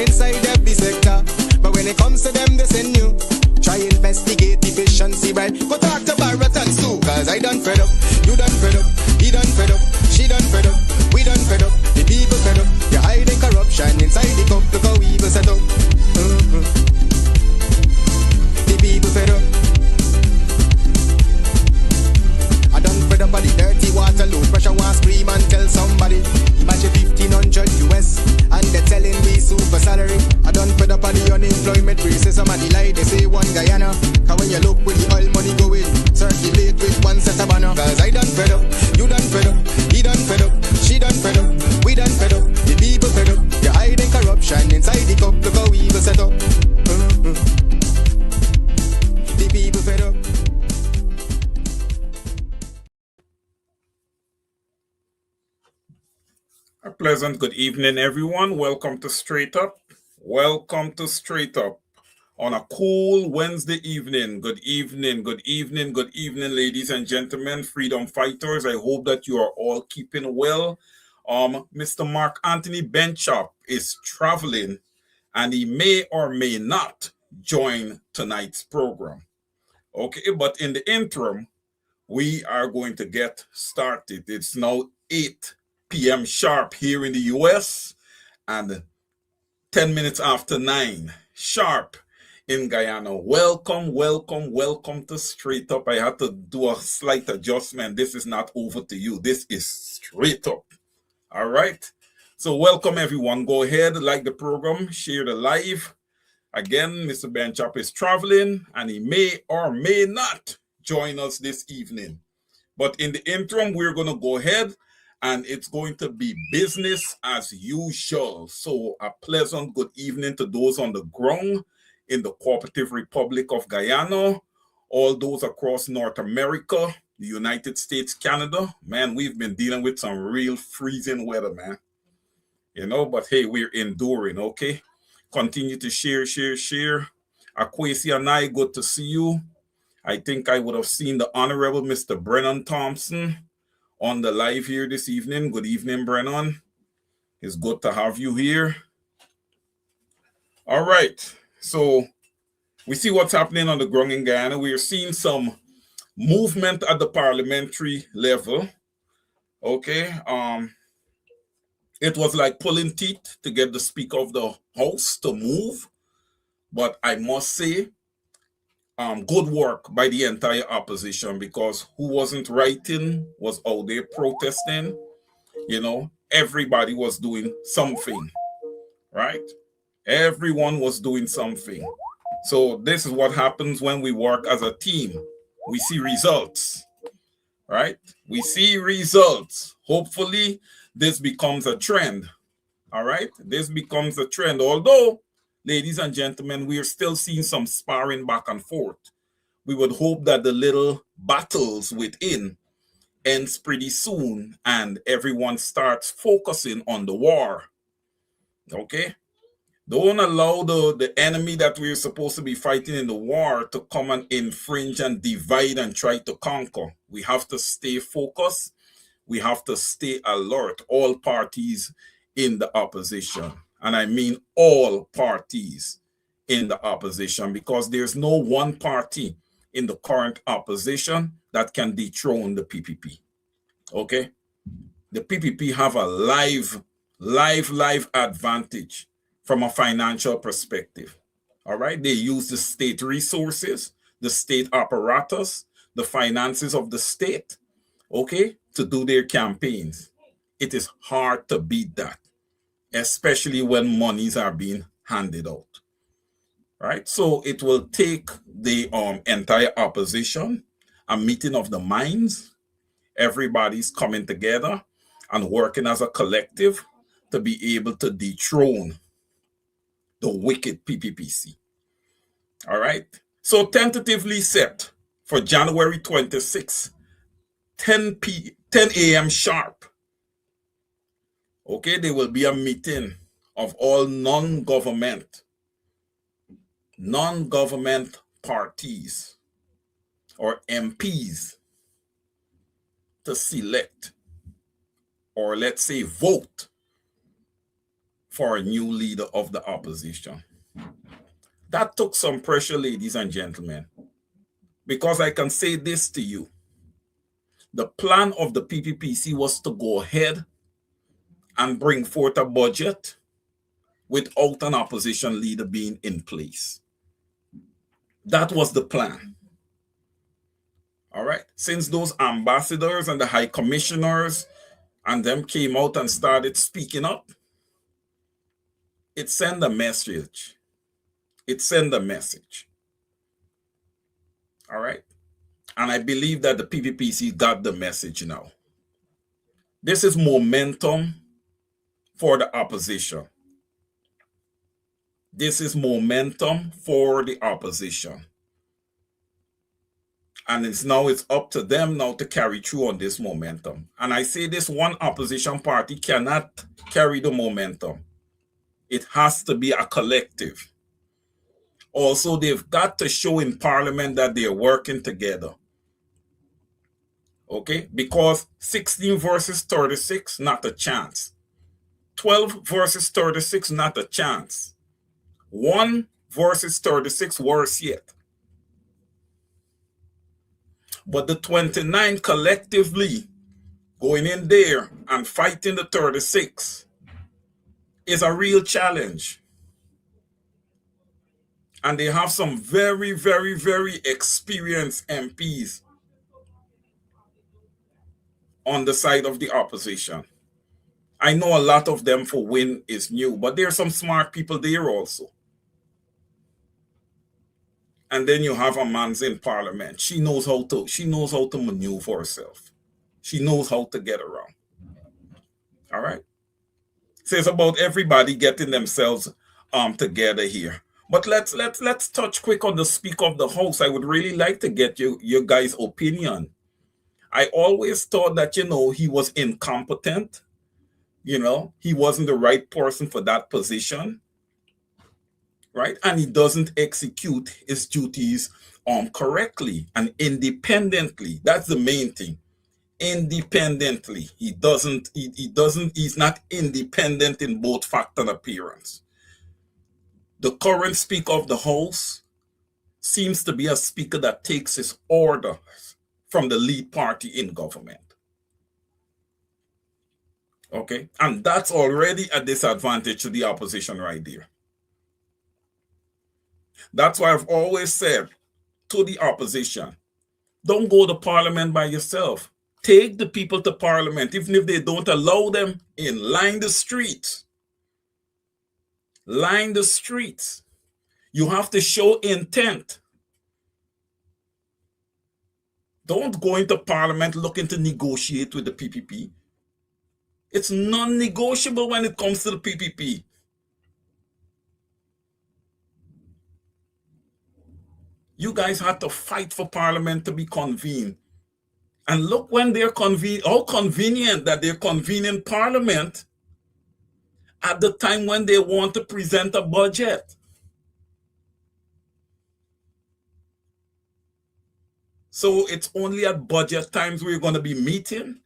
inside every sector. But when it comes to them, they send you. Try investigate efficiency, right? Go talk to Barrett and Sue. Cause I done fed up, you done fed up, he done fed up, she done fed up, we done fed up, the people fed up. You're hiding corruption inside the cup, look how evil set up. The people fed up. I done fed up of the dirty water, low pressure, want scream and tell somebody. Imagine 1500 US and they're telling me super salary. I done fed up of the unemployment racism and the lie they say one Guyana. Cause when you look with the oil money going, circulate with one set of banner. Cause I done fed up, you done fed up, he done fed up, she done fed up, we done fed up, the people fed up. You're hiding corruption inside the cup, look how evil set up. The people fed up. A pleasant good evening, everyone. Welcome to Straight Up. Welcome to Straight Up on a cool Wednesday evening. Good evening, good evening, good evening, ladies and gentlemen, freedom fighters. I hope that you are all keeping well. Mr. Mark Anthony Benchop is traveling and he may or may not join tonight's program. Okay, but in the interim, we are going to get started. It's now 8 p.m. sharp here in the US and 10 minutes after 9 sharp in Guyana. Welcome, welcome, welcome to Straight Up. I had to do a slight adjustment. This is not over to you. This is Straight Up. All right. So welcome everyone. Go ahead, like the program, share the live. Again, Mr. Benchop is traveling and he may or may not join us this evening. But in the interim, we're going to go ahead and it's going to be business as usual. So a pleasant good evening to those on the ground in the Cooperative Republic of Guyana, all those across North America, the United States, Canada. Man, we've been dealing with some real freezing weather, man. You know, but hey, we're enduring, okay? Continue to share. Akwesi and I, good to see you. I think I would have seen the Honorable Mr. Brennan Thompson on the live here this evening. Good evening, Brennan. It's good to have you here. All right. So we see what's happening on the ground in Guyana. We are seeing some movement at the parliamentary level. Okay. It was like pulling teeth to get the Speaker of the House to move. But I must say, good work by the entire opposition, because who wasn't writing was out there protesting. You know, everybody was doing something, right? Everyone was doing something. So this is what happens when we work as a team. We see results, right? We see results. Hopefully, this becomes a trend, all right? This becomes a trend. Although, ladies and gentlemen, we are still seeing some sparring back and forth. We would hope that the little battles within ends pretty soon and everyone starts focusing on the war. Okay? Don't allow the enemy that we're supposed to be fighting in the war to come and infringe and divide and try to conquer. We have to stay focused. We have to stay alert, all parties in the opposition. And I mean all parties in the opposition, because there's no one party in the current opposition that can dethrone the PPP. Okay? The PPP have a live advantage from a financial perspective. All right? They use the state resources, the state apparatus, the finances of the state, okay, to do their campaigns. It is hard to beat that, especially when monies are being handed out. Right? So it will take the entire opposition, a meeting of the minds. Everybody's coming together and working as a collective to be able to dethrone the wicked PPPC. All right? So tentatively set for January 26, 10 a.m. sharp. Okay, there will be a meeting of all non-government parties or MPs to select, or let's say vote, for a new leader of the opposition. That took some pressure, ladies and gentlemen, because I can say this to you. The plan of the PPPC was to go ahead and bring forth a budget without an opposition leader being in place. That was the plan. All right. Since those ambassadors and the high commissioners and them came out and started speaking up, it sent a message. It sent a message. All right. And I believe that the PPPC got the message now. This is momentum for the opposition. This is momentum for the opposition. And it's up to them now to carry through on this momentum. And I say this one opposition party cannot carry the momentum. It has to be a collective. Also, they've got to show in Parliament that they're working together. Okay? Because 16 versus 36, not a chance. 12 versus 36, not a chance. 1 versus 36, worse yet. But the 29 collectively going in there and fighting the 36 is a real challenge. And they have some very, very, very experienced MPs on the side of the opposition. I know a lot of them for win is new, but there are some smart people there also. And then you have a man's in Parliament. She knows how to maneuver herself. She knows how to get around. All right. So it's about everybody getting themselves together here. But let's touch quick on the Speaker of the House. I would really like to get your guys' opinion. I always thought that, he was incompetent. He wasn't the right person for that position. Right? And he doesn't execute his duties correctly and independently. That's the main thing. Independently. He's not independent in both fact and appearance. The current Speaker of the House seems to be a speaker that takes his orders from the lead party in government. Okay? And that's already a disadvantage to the opposition right there. That's why I've always said to the opposition, don't go to Parliament by yourself. Take the people to Parliament, even if they don't allow them in. Line the streets. Line the streets. You have to show intent. Don't go into Parliament looking to negotiate with the PPP. It's non-negotiable when it comes to the PPP. You guys had to fight for Parliament to be convened. And look when they're how convenient that they're convening Parliament at the time when they want to present a budget. So it's only at budget times we're going to be meeting.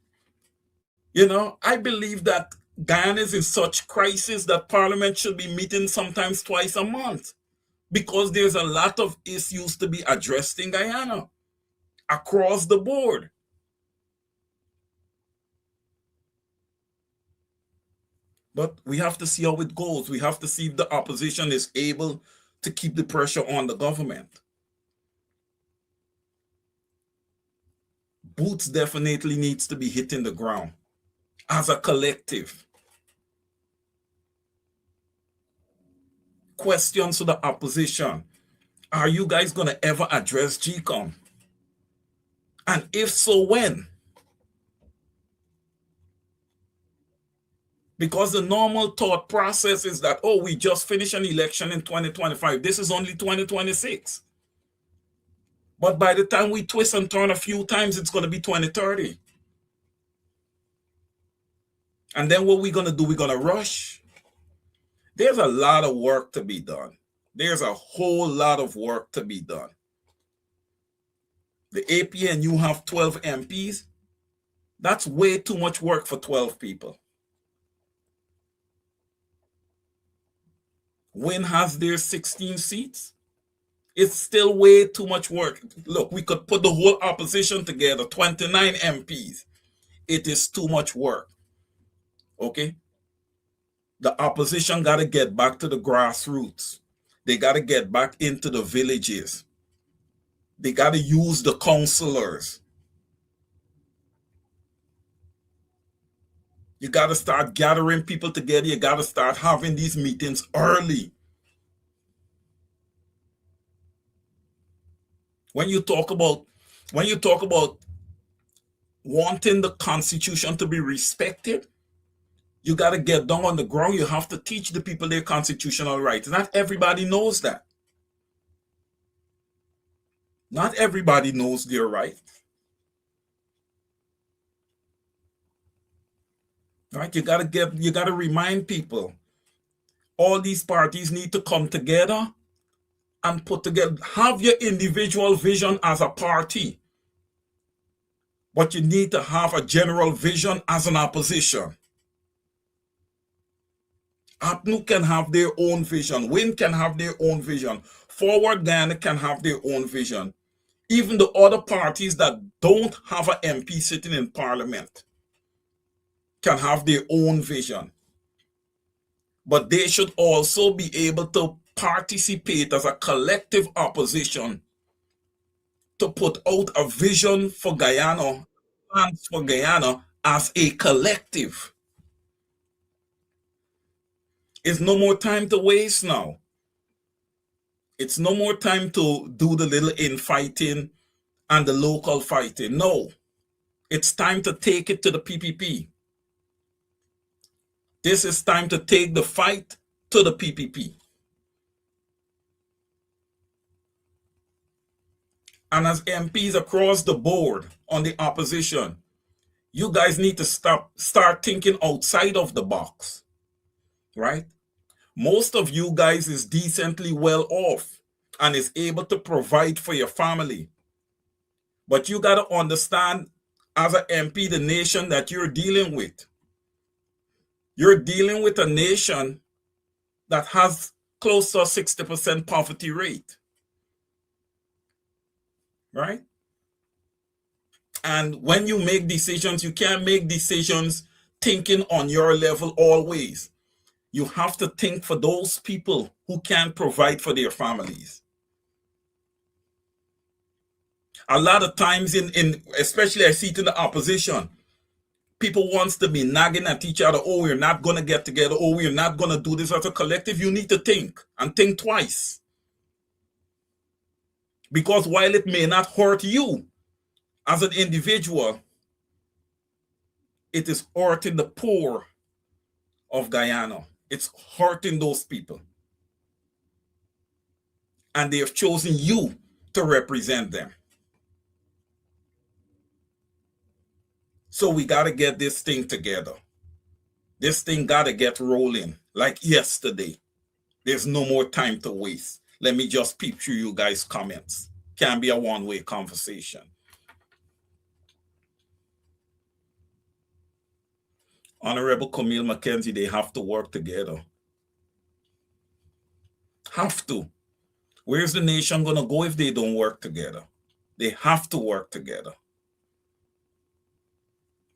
I believe that Guyana is in such crisis that Parliament should be meeting sometimes twice a month. Because there's a lot of issues to be addressed in Guyana across the board. But we have to see how it goes. We have to see if the opposition is able to keep the pressure on the government. Boots definitely needs to be hitting the ground as a collective. Questions to the opposition. Are you guys going to ever address GCOM? And if so, when? Because the normal thought process is that, we just finished an election in 2025. This is only 2026. But by the time we twist and turn a few times, it's going to be 2030. And then what we're going to do, we're going to rush. There's a lot of work to be done. There's a whole lot of work to be done. The APN, you have 12 MPs. That's way too much work for 12 people. Win has their 16 seats. It's still way too much work. Look, we could put the whole opposition together, 29 MPs. It is too much work. Okay? The opposition got to get back to the grassroots. They got to get back into the villages. They got to use the councillors. You got to start gathering people together. You got to start having these meetings early. When you talk about wanting the Constitution to be respected, you got to get down on the ground. You have to teach the people their constitutional rights. Not everybody knows that. Not everybody knows their rights. Right? You got to remind people. All these parties need to come together and put together, have your individual vision as a party. But you need to have a general vision as an opposition. APNU can have their own vision. WIN can have their own vision. Forward Guyana can have their own vision. Even the other parties that don't have an MP sitting in Parliament can have their own vision. But they should also be able to participate as a collective opposition to put out a vision for Guyana, plans for Guyana as a collective. It's no more time to waste now. It's no more time to do the little infighting and the local fighting. No, it's time to take it to the PPP. This is time to take the fight to the PPP. And as MPs across the board on the opposition, you guys need to start thinking outside of the box, right? Most of you guys is decently well off and is able to provide for your family. But you got to understand, as an MP, the nation that you're dealing with. You're dealing with a nation that has close to a 60% poverty rate, right? And when you make decisions, you can't make decisions thinking on your level always. You have to think for those people who can't provide for their families. A lot of times, especially I see it in the opposition, people wants to be nagging at each other. Oh, we're not going to get together. Oh, we're not going to do this as a collective. You need to think and think twice. Because while it may not hurt you as an individual, it is hurting the poor of Guyana. It's hurting those people. And they have chosen you to represent them. So we got to get this thing together. This thing got to get rolling like yesterday. There's no more time to waste. Let me just peep through you guys' comments. Can't be a one-way conversation. Honorable Camille McKenzie, they have to work together. Have to. Where's the nation going to go if they don't work together? They have to work together.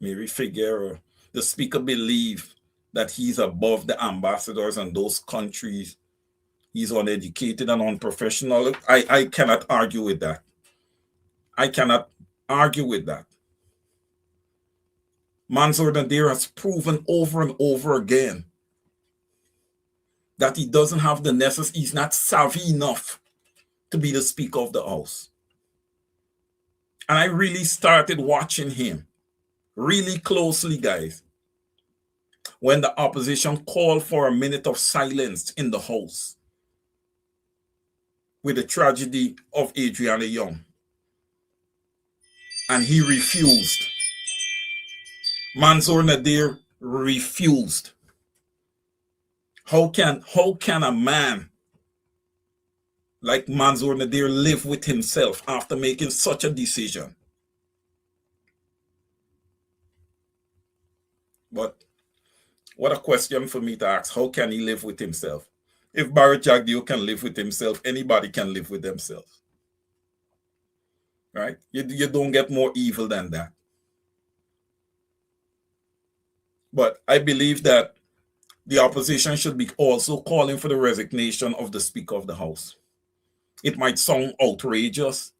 Mary Figueroa, the speaker believes that he's above the ambassadors and those countries. He's uneducated and unprofessional. I cannot argue with that. I cannot argue with that. Mansour Nadir has proven over and over again that he doesn't have the necessary, he's not savvy enough to be the Speaker of the House. And I really started watching him really closely, guys, when the opposition called for a minute of silence in the House with the tragedy of Adriana Young. And he refused. Mansour Nadir refused. How can a man like Mansour Nadir live with himself after making such a decision? But what a question for me to ask. How can he live with himself? if Barrett Jagdeo can live with himself, anybody can live with themselves. Right? You don't get more evil than that. But I believe that the opposition should be also calling for the resignation of the Speaker of the House. It might sound outrageous,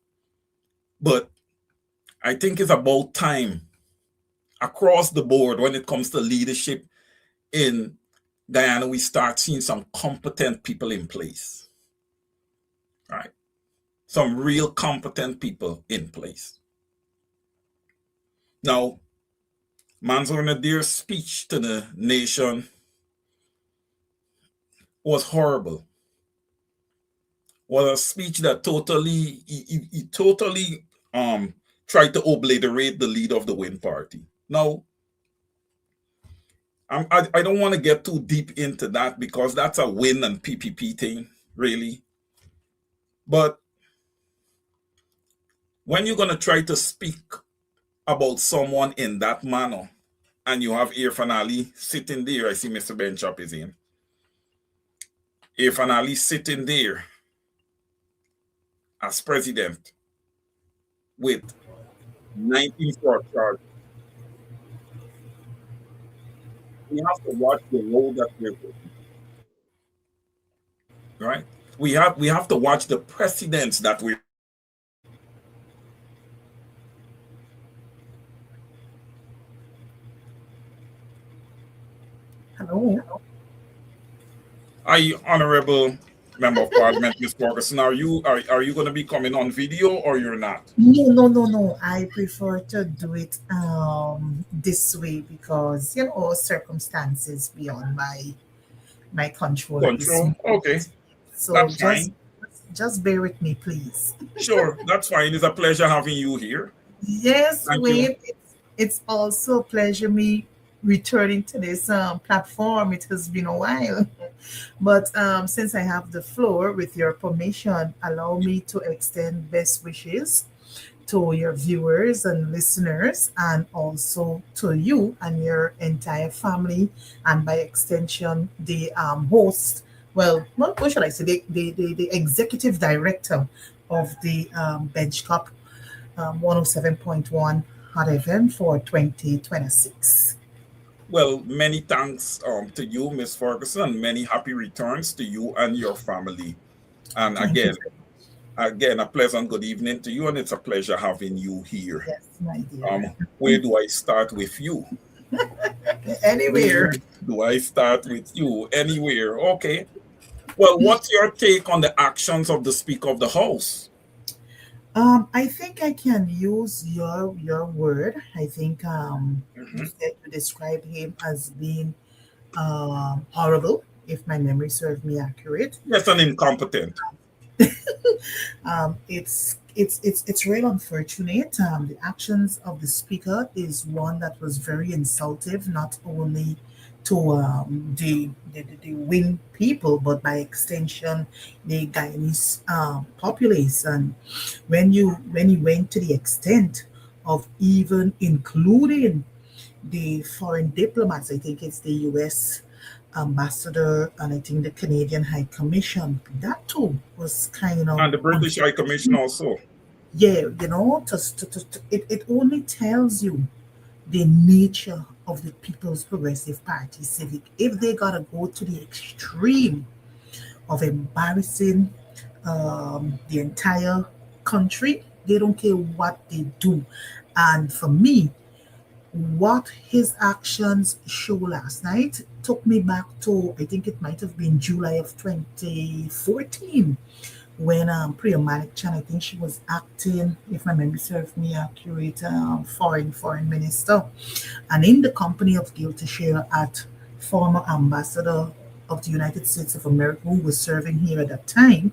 but I think it's about time across the board when it comes to leadership in Guyana, we start seeing some competent people in place. Right? Some real competent people in place. Now, Mansour Nadir's speech to the nation was horrible. Was a speech that totally tried to obliterate the leader of the Win Party. Now, I don't want to get too deep into that because that's a Win and PPP thing, really. But when you're going to try to speak about someone in that manner, and you have Irfan Ali sitting there, I see Mr. Benchop is in. Irfan Ali sitting there as president with 19 fraud charges. We have to watch the road that we're going. Right? We have to watch the precedents that we. Hello. Are you, Honorable Member of Parliament, Ms. Ferguson, are you going to be coming on video or you're not? No. I prefer to do it this way because circumstances beyond my control. Okay. So that's fine. Just bear with me, please. Sure, that's fine. It's a pleasure having you here. Yes, Wayne. It's also a pleasure me returning to this platform. It has been a while. But since I have the floor, with your permission, allow me to extend best wishes to your viewers and listeners, and also to you and your entire family, and by extension, the host. Well, what should I say? The executive director of the Bench Cup 107.1 Hot FM for 2026. Well, many thanks to you, Ms. Ferguson. Many happy returns to you and your family. And again, a pleasant good evening to you, and it's a pleasure having you here. Yes, my dear. Where do I start with you? Anywhere. Where do I start with you? Anywhere. Okay. Well, what's your take on the actions of the Speaker of the House? I think I can use your word. I think you said to describe him as being horrible, if my memory serves me accurate. Yes, and incompetent. It's real unfortunate. The actions of the speaker is one that was very insultive, not only to the Win people, but by extension the Guyanese populace. And when he went to the extent of even including the foreign diplomats, I think it's the U.S. ambassador and I think the Canadian High Commission, that too was kind of, and the British High Commission also. Yeah, it only tells you the nature of the People's Progressive Party Civic. If they gotta go to the extreme of embarrassing the entire country, they don't care what they do. And for me, what his actions show last night took me back to, I think it might have been July of 2014, when Priya Malik-Chan, I think she was acting, if my memory serves me accurate, foreign minister, and in the company of guilty share at former ambassador of the United States of America, who was serving here at that time,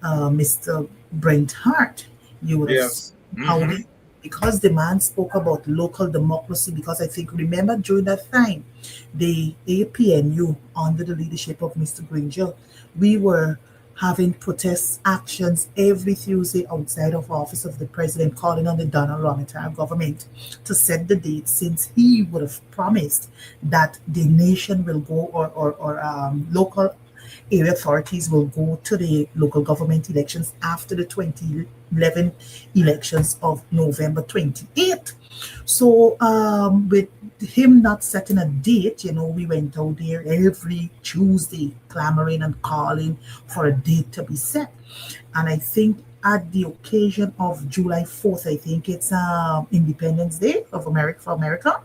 Mr. Brent Hart. You would have seen because the man spoke about local democracy, because I think, remember during that time, the APNU, under the leadership of Mr. Granger, we were having protest actions every Tuesday outside of office of the president, calling on the Donald Romita government to set the date, since he would have promised that the nation will go, or local area authorities will go to the local government elections after the 2011 elections of November 28th. So with him not setting a date, we went out there every Tuesday clamoring and calling for a date to be set. And I think at the occasion of July 4th, I think it's Independence Day of America for America.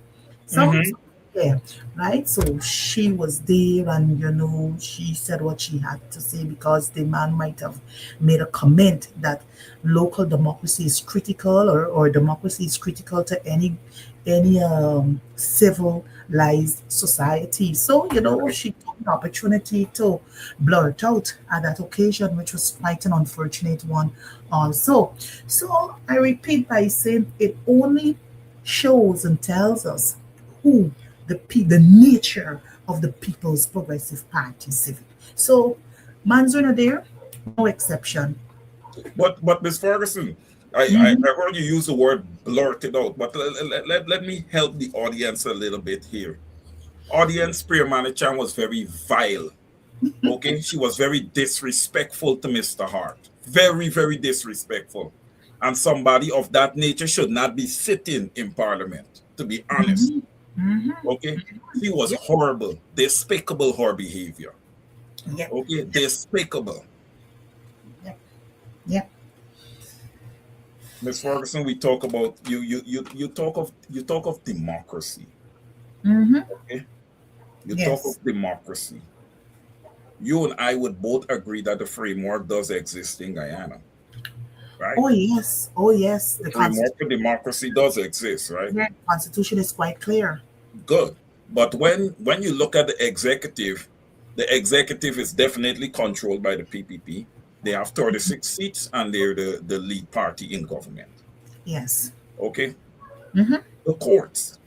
So Mm-hmm. yeah, right. So she was there, and she said what she had to say because the man might have made a comment that local democracy is critical, or democracy is critical to any civilized society. So she took the opportunity to blurt out at that occasion, which was quite an unfortunate one, also. So I repeat by saying it only shows and tells us who the nature of the People's Progressive Party Civic. So, Manzuna there, no exception. But Miss Ferguson, I Mhm. heard you use the word blurted out, but let me help the audience a little bit here. Audience Priya Manichan was very vile. Okay, she was very disrespectful to Mr. Hart. Very, very disrespectful. And somebody of that nature should not be sitting in parliament, to be honest. Mhm. Mhm. Okay, she was Yep. horrible, despicable her behavior. Yep. Okay, despicable. Yep. Yep. Miss Ferguson, we talk about you talk of democracy. Mhm. Okay, you talk Yes. of democracy. You and I would both agree that the framework does exist in Guyana, right? Oh yes. Oh yes. The framework for democracy does exist, right? Constitution is quite clear. Good. But when you look at the executive is definitely controlled by the PPP. They have 36 seats and they're the lead party in government. Yes. Okay. Mhm. The courts.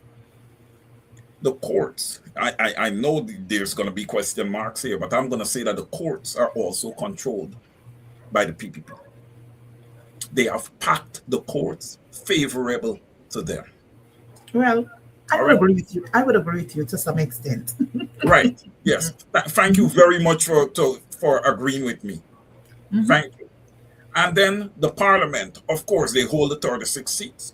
The courts. I know there's going to be question marks here, but I'm going to say that the courts are also controlled by the PPP. They have packed the courts favorable to them. Well, I All would right. agree with you. I would agree with you to some extent. Right. Yes. Thank you very much for agreeing with me. Mhm. Thank you. And then the parliament, of course, they hold the 36 seats.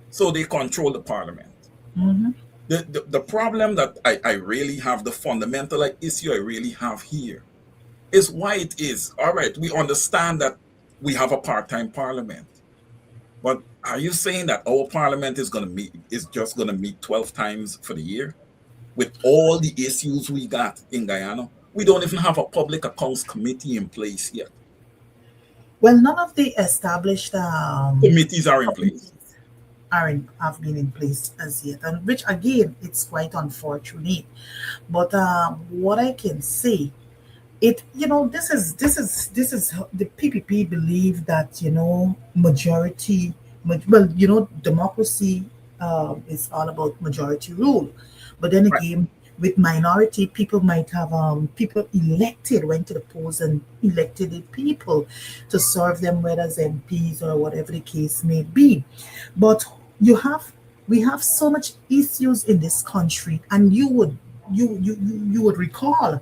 So they control the parliament. Mhm. The problem that I really have, the fundamental issue I really have here is why it is. All right, we understand that we have a part-time parliament. But are you saying that our parliament is just gonna meet 12 times for the year? With all the issues we got in Guyana, we don't even have a public accounts committee in place yet. Well, none of the established Committees are in committees place. have been in place as yet, and which again, it's quite unfortunate. But what I can say, this is the PPP believe that majority, well, democracy is all about majority rule, but then Right. again, with minority, people might have people elected, went to the polls and elected the people to serve them, whether as MPs or whatever the case may be. But you have we have so much issues in this country, and you would recall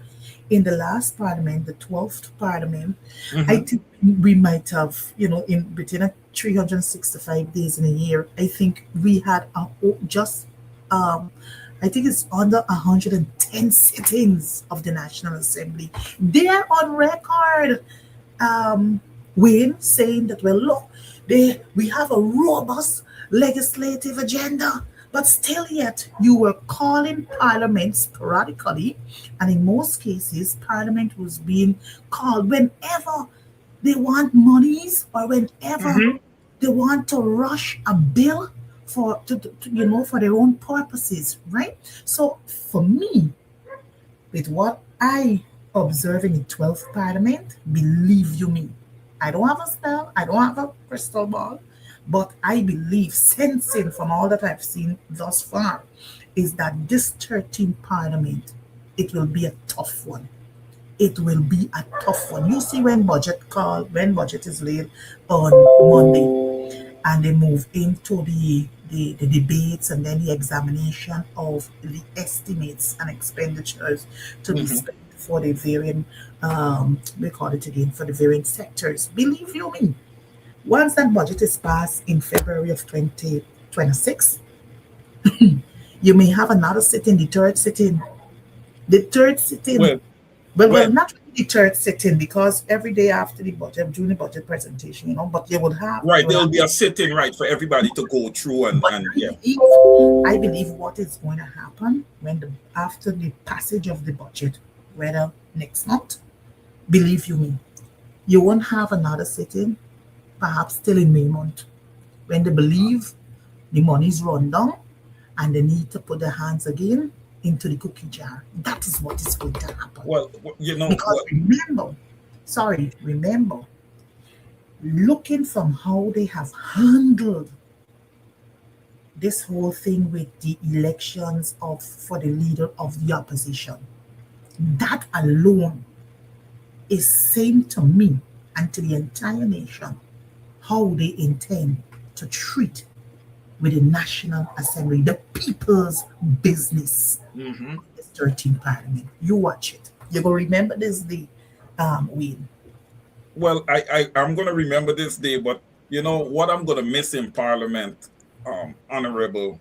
in the last parliament, the 12th parliament, I Mhm. think we might have, in between 365 days in a year, I think we had just, um, I think it's under 110 sittings of the National Assembly. They are on record, um, Wayne, saying that, well, look, we have a robust legislative agenda, but still yet you were calling parliament sporadically, and in most cases, parliament was being called whenever they want monies or whenever Mhm. they want to rush a bill for their own purposes, right? So for me, with what I observe in the 12th Parliament, believe you me, I don't have a spell, I don't have a crystal ball, but I believe, sensing from all that I've seen thus far, is that this 13th Parliament, it will be a tough one. It will be a tough one. You see, when budget is laid on Monday, and they move into the debates and then the examination of the estimates and expenditures to be Mhm. spent for the varying, we call it again, for the varying sectors. Believe you me, once that budget is passed in February of 2026, you may have another sitting, the third sitting. The third sitting, Well, well, well, not really the third sitting because every day after the budget, during the budget presentation, but right. you will There'll have, be a sitting, right, for everybody to go through but and yeah. I believe what is going to happen after the passage of the budget, whether next month, believe you me, you won't have another sitting, perhaps still in May month, when they believe the money's run down and they need to put their hands again into the cookie jar. That is what is going to happen. Well, Because remember, looking from how they have handled this whole thing with the elections for the leader of the opposition, that alone is saying to me and to the entire nation how they intend to treat with the National Assembly, the people's business, this 13th Parliament. You watch it. You're going to remember this day, Wayne. well, I'm going to remember this day, but what I'm going to miss in Parliament, Honorable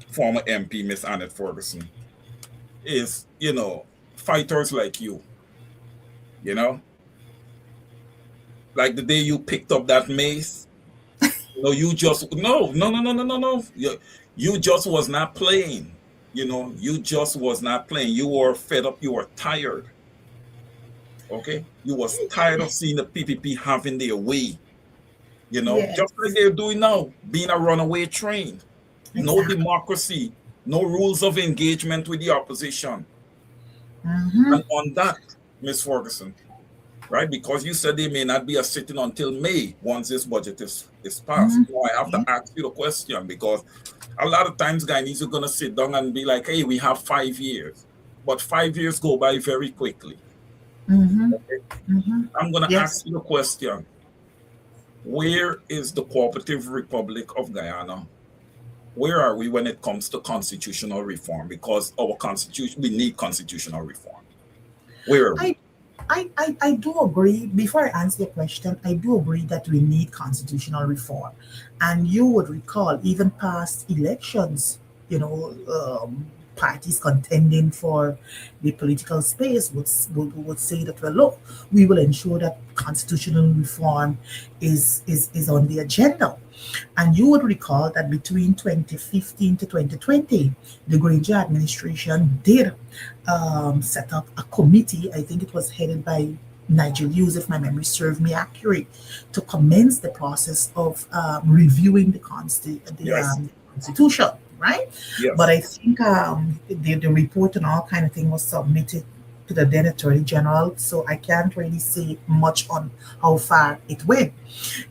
former MP Miss Annette Ferguson, is fighters like you. Like the day you picked up that mace. You just no. You just was not playing. You just was not playing. You were fed up. You were tired. Okay, you was tired of seeing the PPP having their way. Yes. Just like they're doing now, being a runaway train. No democracy, no rules of engagement with the opposition. And on that, Ms. Ferguson, right? Because you said there may not be a sitting until May once this budget is passed. I have to ask you the question because a lot of times Guyanese are going to sit down and be like, hey, we have 5 years. But 5 years go by very quickly. Okay? I'm going to ask you the question. Where is the Cooperative Republic of Guyana? Where are we when it comes to constitutional reform? Because our constitution, we need constitutional reform. Where are we? I do agree. Before I answer your question, I do agree that we need constitutional reform. And you would recall, even past elections, parties contending for the political space would say that, well, look, we will ensure that constitutional reform is on the agenda. And you would recall that between 2015 to 2020, the Granger administration did set up a committee. I think it was headed by Nigel Hughes, if my memory serves me accurate, to commence the process of reviewing the Constitution, right? Yes. But I think the report and all kind of thing was submitted to the then Attorney General, so I can't really say much on how far it went.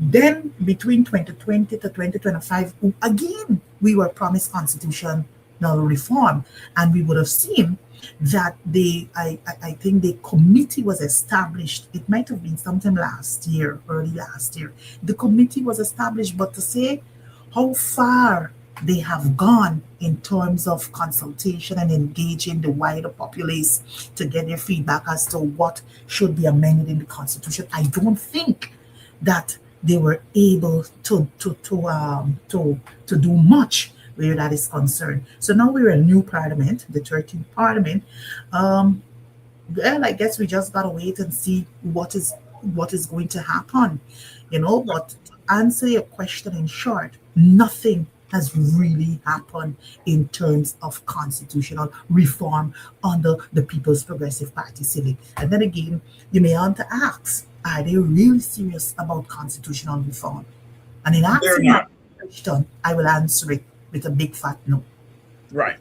Then between 2020 to 2025, again, we were promised constitutional reform, and we would have seen that I think the committee was established. It might have been sometime early last year. The committee was established, but to say how far they have gone in terms of consultation and engaging the wider populace to get their feedback as to what should be amended in the Constitution, I don't think that they were able to do much where that is concerned. So now we're a new Parliament, the 13th Parliament. Well, I guess we just gotta wait and see what is going to happen, But to answer your question in short, nothing has really happened in terms of constitutional reform under the People's Progressive Party Civic. And then again, you may want to ask, are they really serious about constitutional reform? And in asking that question, I will answer it with a big fat no. Right.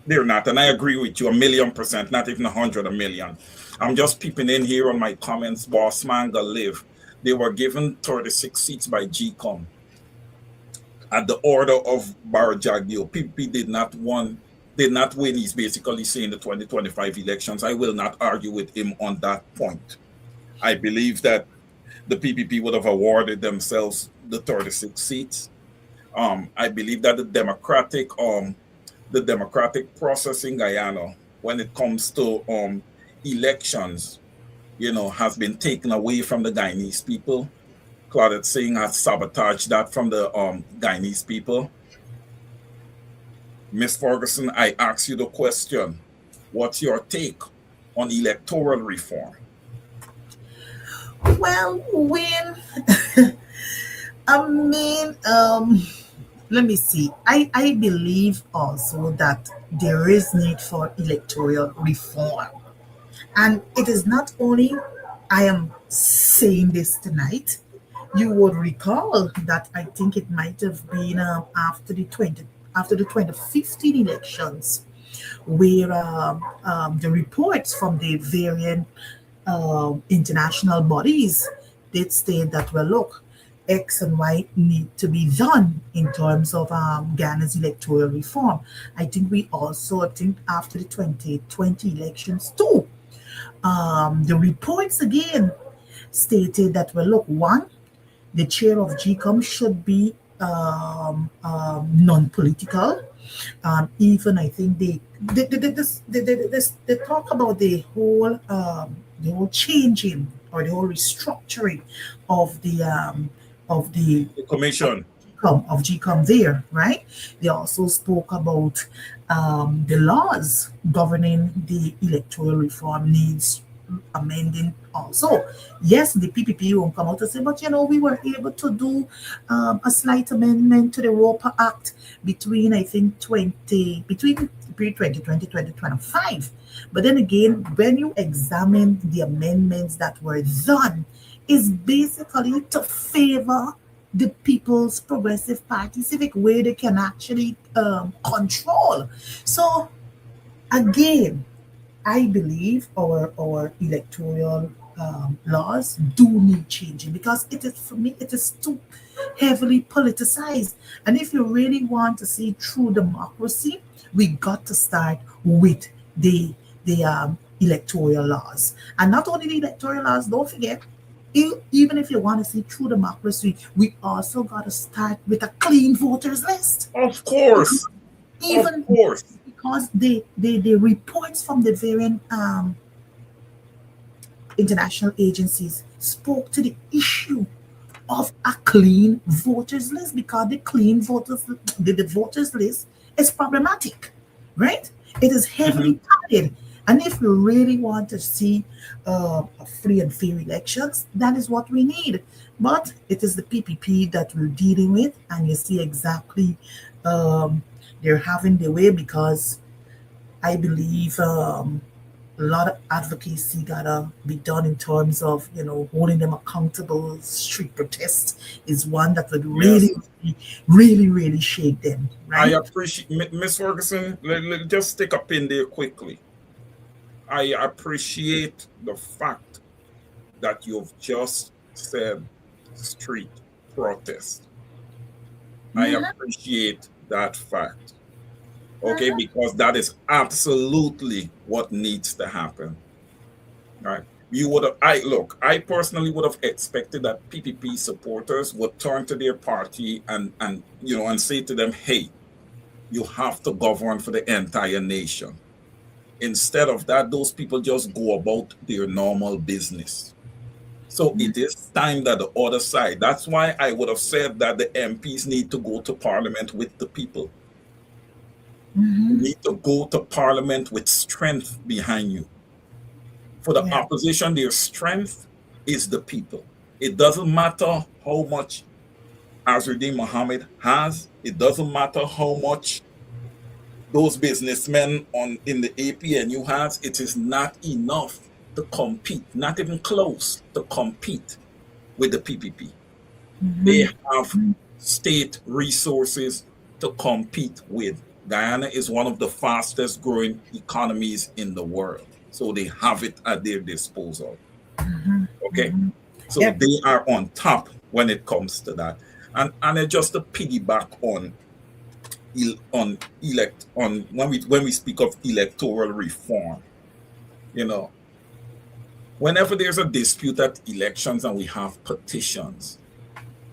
They're not. And I agree with you 1,000,000%, not even 100, 1,000,000. I'm just peeping in here on my comments. Boss Manga Live. They were given 36 seats by GCOM. At the order of Barajagio. PPP did not win. He's basically saying the 2025 elections. I will not argue with him on that point. I believe that the PPP would have awarded themselves the 36 seats. I believe that the democratic process in Guyana, when it comes to elections, has been taken away from the Guyanese people. Claudette Singh has sabotaged that from the Guyanese people. Miss Ferguson, I ask you the question. What's your take on electoral reform? Well, when I mean, let me see. I believe also that there is need for electoral reform. And it is not only I am saying this tonight. You would recall that I think it might have been after the 2015 elections, where the reports from the various international bodies did state that, well, look, X and Y need to be done in terms of Ghana's electoral reform. I think after the 2020 elections too, the reports again stated that, well, look, one, the chair of GCOM should be non-political. Even I think they talk about the whole changing or the whole restructuring of the commission of GCOM there, right? They also spoke about the laws governing the electoral reform needs amending also. Yes, the PPP won't come out and say, but we were able to do a slight amendment to the ROPA Act between, I think, between 2020 2025. But then again, when you examine the amendments that were done, is basically to favor the People's Progressive Party civic, where they can actually control. So again, I believe our electoral laws do need changing, because for me it is too heavily politicized. And if you really want to see true democracy, we got to start with the electoral laws. And not only the electoral laws, don't forget, even if you want to see true democracy, we also got to start with a clean voters list. Of course. Even of course. Because the reports from the various international agencies spoke to the issue of a clean voters list, because the voters list is problematic, right? It is heavily padded. And if we really want to see free and fair elections, that is what we need. But it is the PPP that we're dealing with, and you see exactly they're having their way, because I believe a lot of advocacy gotta be done in terms of holding them accountable. Street protest is one that would really shake them. Right? I appreciate, Miss Ferguson. Let just take a pin there quickly. I appreciate the fact that you've just said street protest. I appreciate that fact. Okay, because that is absolutely what needs to happen. Right. I personally would have expected that PPP supporters would turn to their party and say to them, hey, you have to govern for the entire nation. Instead of that, those people just go about their normal business. So it is time that the other side, that's why I would have said that the MPs need to go to Parliament with the people. You need to go to Parliament with strength behind you. For the opposition, their strength is the people. It doesn't matter how much Azruddin Mohammed has. It doesn't matter how much those businessmen in the APNU has. It is not enough to compete, not even close to compete with the PPP. They have state resources to compete with. Guyana is one of the fastest growing economies in the world. So they have it at their disposal. Okay. So they are on top when it comes to that. And just to piggyback on when we speak of electoral reform, whenever there's a dispute at elections and we have petitions,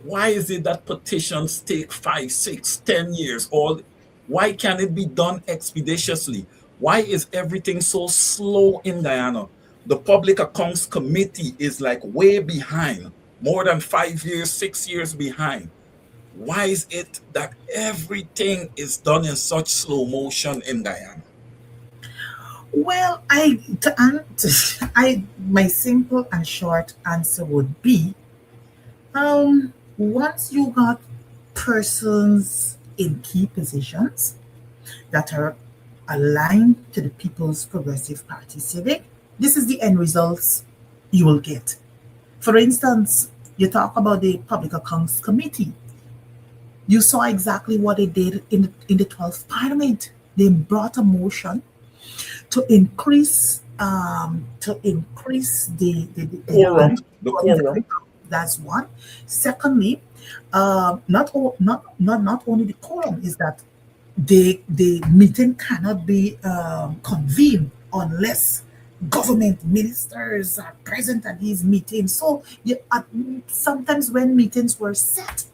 why is it that petitions take 5, 6, 10 years? Why can't it be done expeditiously? Why is everything so slow in Guyana? The Public Accounts Committee is like way behind, more than 5 years, 6 years behind. Why is it that everything is done in such slow motion in Guyana? Well, my simple and short answer would be, once you got persons in key positions that are aligned to the People's Progressive Party Civic, this is the end results you will get. For instance, you talk about the Public Accounts Committee. You saw exactly what they did in the 12th Parliament. They brought a motion to increase Quorum, the quorum. That's one. Secondly, not only the quorum is that the meeting cannot be convened unless government ministers are present at these meetings. So sometimes when meetings were set,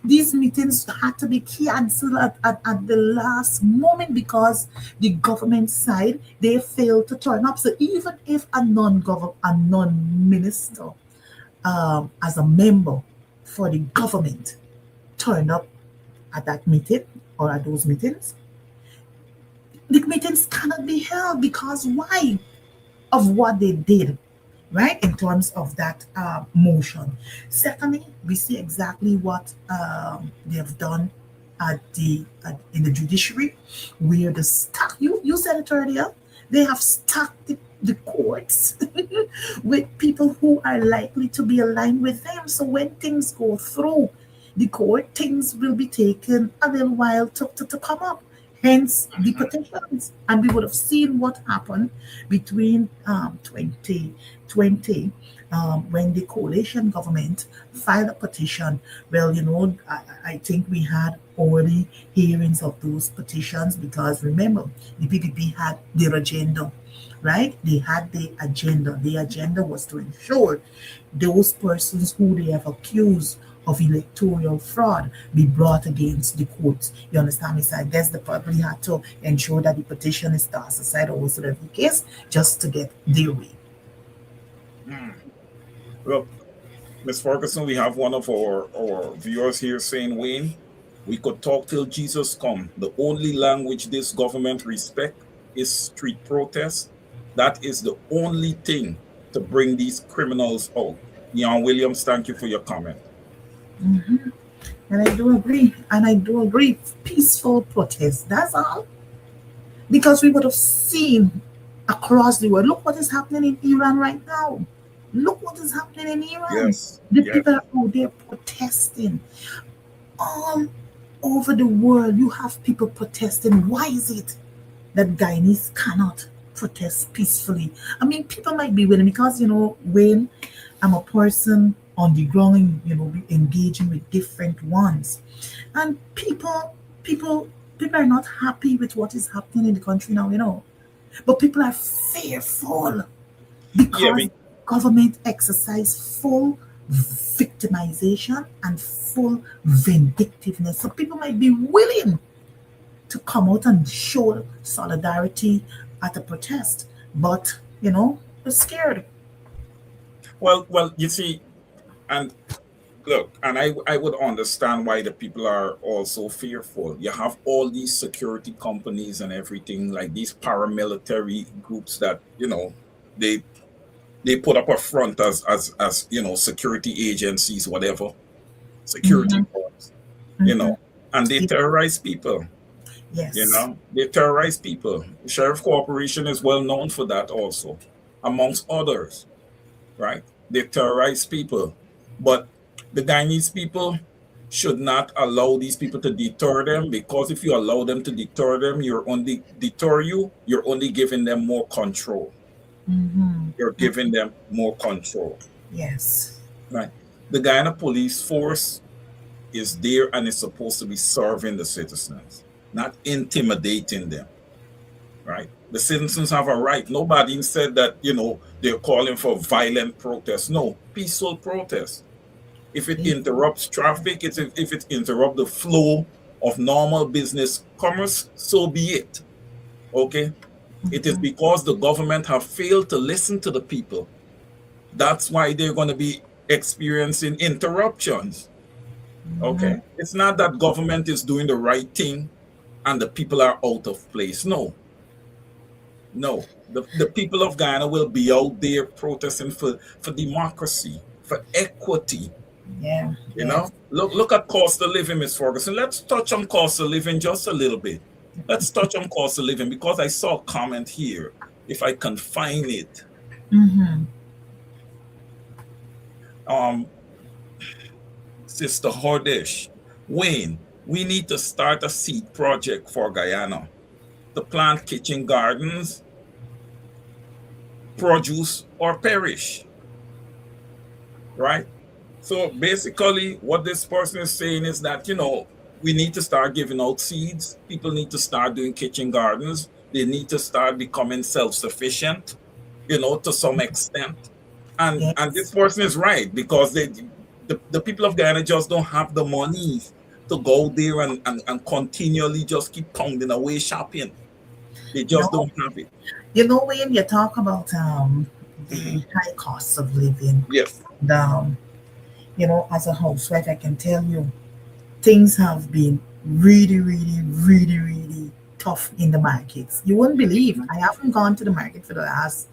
these meetings had to be cancelled at the last moment because the government side, they failed to turn up. So even if a non-minister as a member for the government turned up at that meeting or at those meetings, the meetings cannot be held because why? Of what they did, right, in terms of that motion. Secondly, we see exactly what they have done in the judiciary, where you said it earlier, they have stacked the courts with people who are likely to be aligned with them. So when things go through the court, things will be taken a little while to come up. Hence the petitions. And we would have seen what happened between 2020 when the coalition government filed a petition. Well, I think we had already hearings of those petitions because remember, the PPP had their agenda, right? They had the agenda. The agenda was to ensure those persons who they have accused of electoral fraud be brought against the courts. You understand me? So I guess they probably had to ensure that the petition is tossed aside or whatever the case, just to get their way. Well, Ms. Ferguson, we have one of our viewers here saying, Wayne, we could talk till Jesus come. The only language this government respect is street protest. That is the only thing to bring these criminals out. Jan Williams, thank you for your comment. Mm-hmm. And I do agree. Peaceful protest. That's all. Because we would have seen across the world. Look what is happening in Iran right now. Look what is happening in Iran. Yes. People are out there protesting. All over the world, you have people protesting. Why is it that Guyanese cannot protest peacefully? I mean, people might be willing because, when I'm a person on the ground, engaging with different ones. And people are not happy with what is happening in the country now, But people are fearful because government exercise full victimization and full vindictiveness. So people might be willing to come out and show solidarity at a protest, but, they're scared. Well, you see, and look, and I would understand why the people are also fearful. You have all these security companies and everything, like these paramilitary groups that, they put up a front as security agencies, whatever, security forms, and they terrorize people. Yes. They terrorize people. Sheriff Corporation is well known for that also, amongst others, right? They terrorize people. But the Guyanese people should not allow these people to deter them, because if you allow them to deter them, you're only giving them more control. Mm-hmm. You're giving them more control. Yes. Right. The Guyana police force is there and is supposed to be serving the citizens, not intimidating them. Right. The citizens have a right. Nobody said that, they're calling for violent protests. No, peaceful protest. If it interrupts traffic, if it interrupts the flow of normal business commerce, so be it. Okay? It is because the government have failed to listen to the people. That's why they're going to be experiencing interruptions. Okay. It's not that government is doing the right thing and the people are out of place. No, no. The people of Ghana will be out there protesting for democracy, for equity. Yeah, You yes. know, look at cost of living, Miss Ferguson. Let's touch on cost of living just a little bit. Let's touch on cost of living because I saw a comment here. If I can find it, Mm-hmm. um, Sister Hordish, Wayne, we need to start a seed project for Guyana to plant kitchen gardens, produce or perish, right? So basically, what this person is saying is that, we need to start giving out seeds. People need to start doing kitchen gardens. They need to start becoming self-sufficient, to some extent. And this Yes. person is right because the people of Guyana just don't have the money to go there and continually just keep pounding away shopping. They just No, don't have it. when you talk about Mhm. the high costs of living, Yes. and, as a housewife, I can tell you things have been really, really, really, really tough in the markets. You wouldn't believe. I haven't gone to the market for the last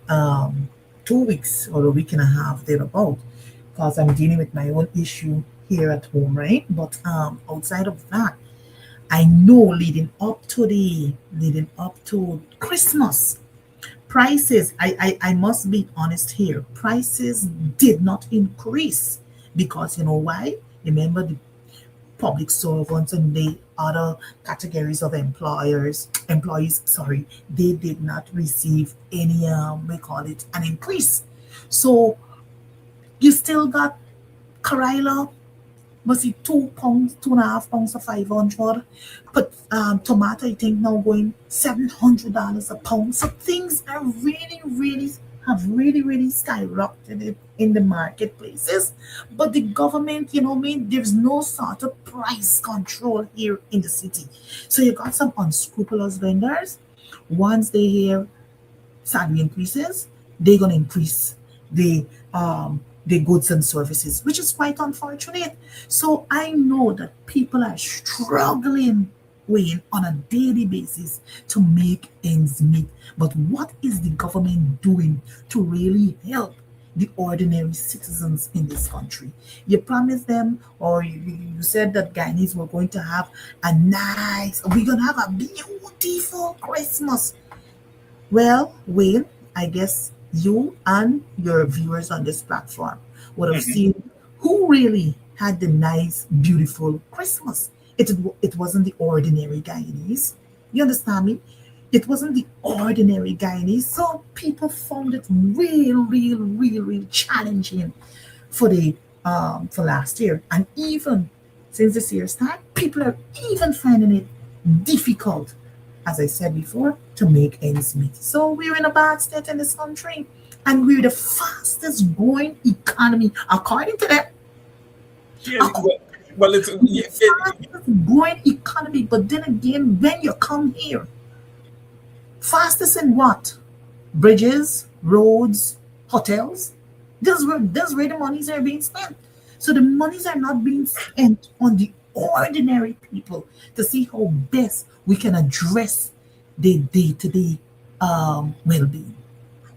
um, 2 weeks or a week and a half thereabout because I'm dealing with my own issue here at home, right? But outside of that, I know leading up to Christmas, prices. I must be honest here. Prices did not increase because you know why? Remember the public servants and the other categories of employees, sorry, they did not receive any we call it an increase. So you still got Karela, was it £2, £2.5 or 500? But tomato, I think now going $700 a pound. So things are really, really have really, really skyrocketed in the marketplaces. But the government, there's no sort of price control here in the city. So you got some unscrupulous vendors. Once they hear salary increases, they're gonna increase the the goods and services, which is quite unfortunate. So I know that people are struggling with on a daily basis to make ends meet. But what is the government doing to really help the ordinary citizens in this country? You promised them, or you said that Guyanese were going to have we're going to have a beautiful Christmas. Well, Wayne, I guess you and your viewers on this platform would have Mhm. seen who really had the nice, beautiful Christmas. It wasn't the ordinary Guyanese. You understand me? It wasn't the ordinary Guyanese. So people found it real, real, real, real challenging for last year. And even since this year's start, people are even finding it difficult, as I said before, to make ends meet. So we're in a bad state in this country, and we're the fastest growing economy, according to them. Yeah, According well, it's to the fastest growing economy, but then again, when you come here, fastest in what? Bridges, roads, hotels. Those where the monies are being spent. So the monies are not being spent on the ordinary people to see how best we can address their day-to-day well-being.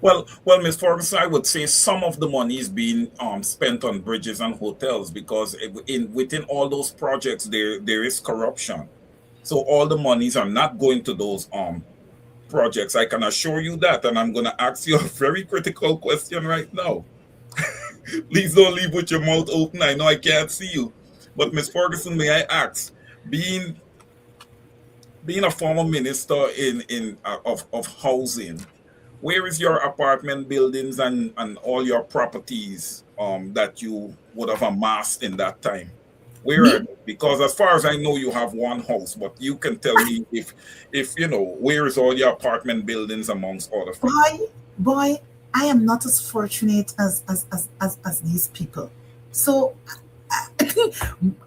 well, Miss Ferguson, I would say some of the money is being spent on bridges and hotels because within all those projects there is corruption. So all the monies are not going to those projects. I can assure you that, and I'm going to ask you a very critical question right now. Please don't leave with your mouth open. I know I can't see you, but Miss Ferguson, may I ask, being being a former minister of housing, where is your apartment buildings and all your properties that you would have amassed in that time? Where are Me, they? Because as far as I know, you have one house, but you can tell me if where is all your apartment buildings amongst other things. boy, boy, I am not as fortunate as these people. So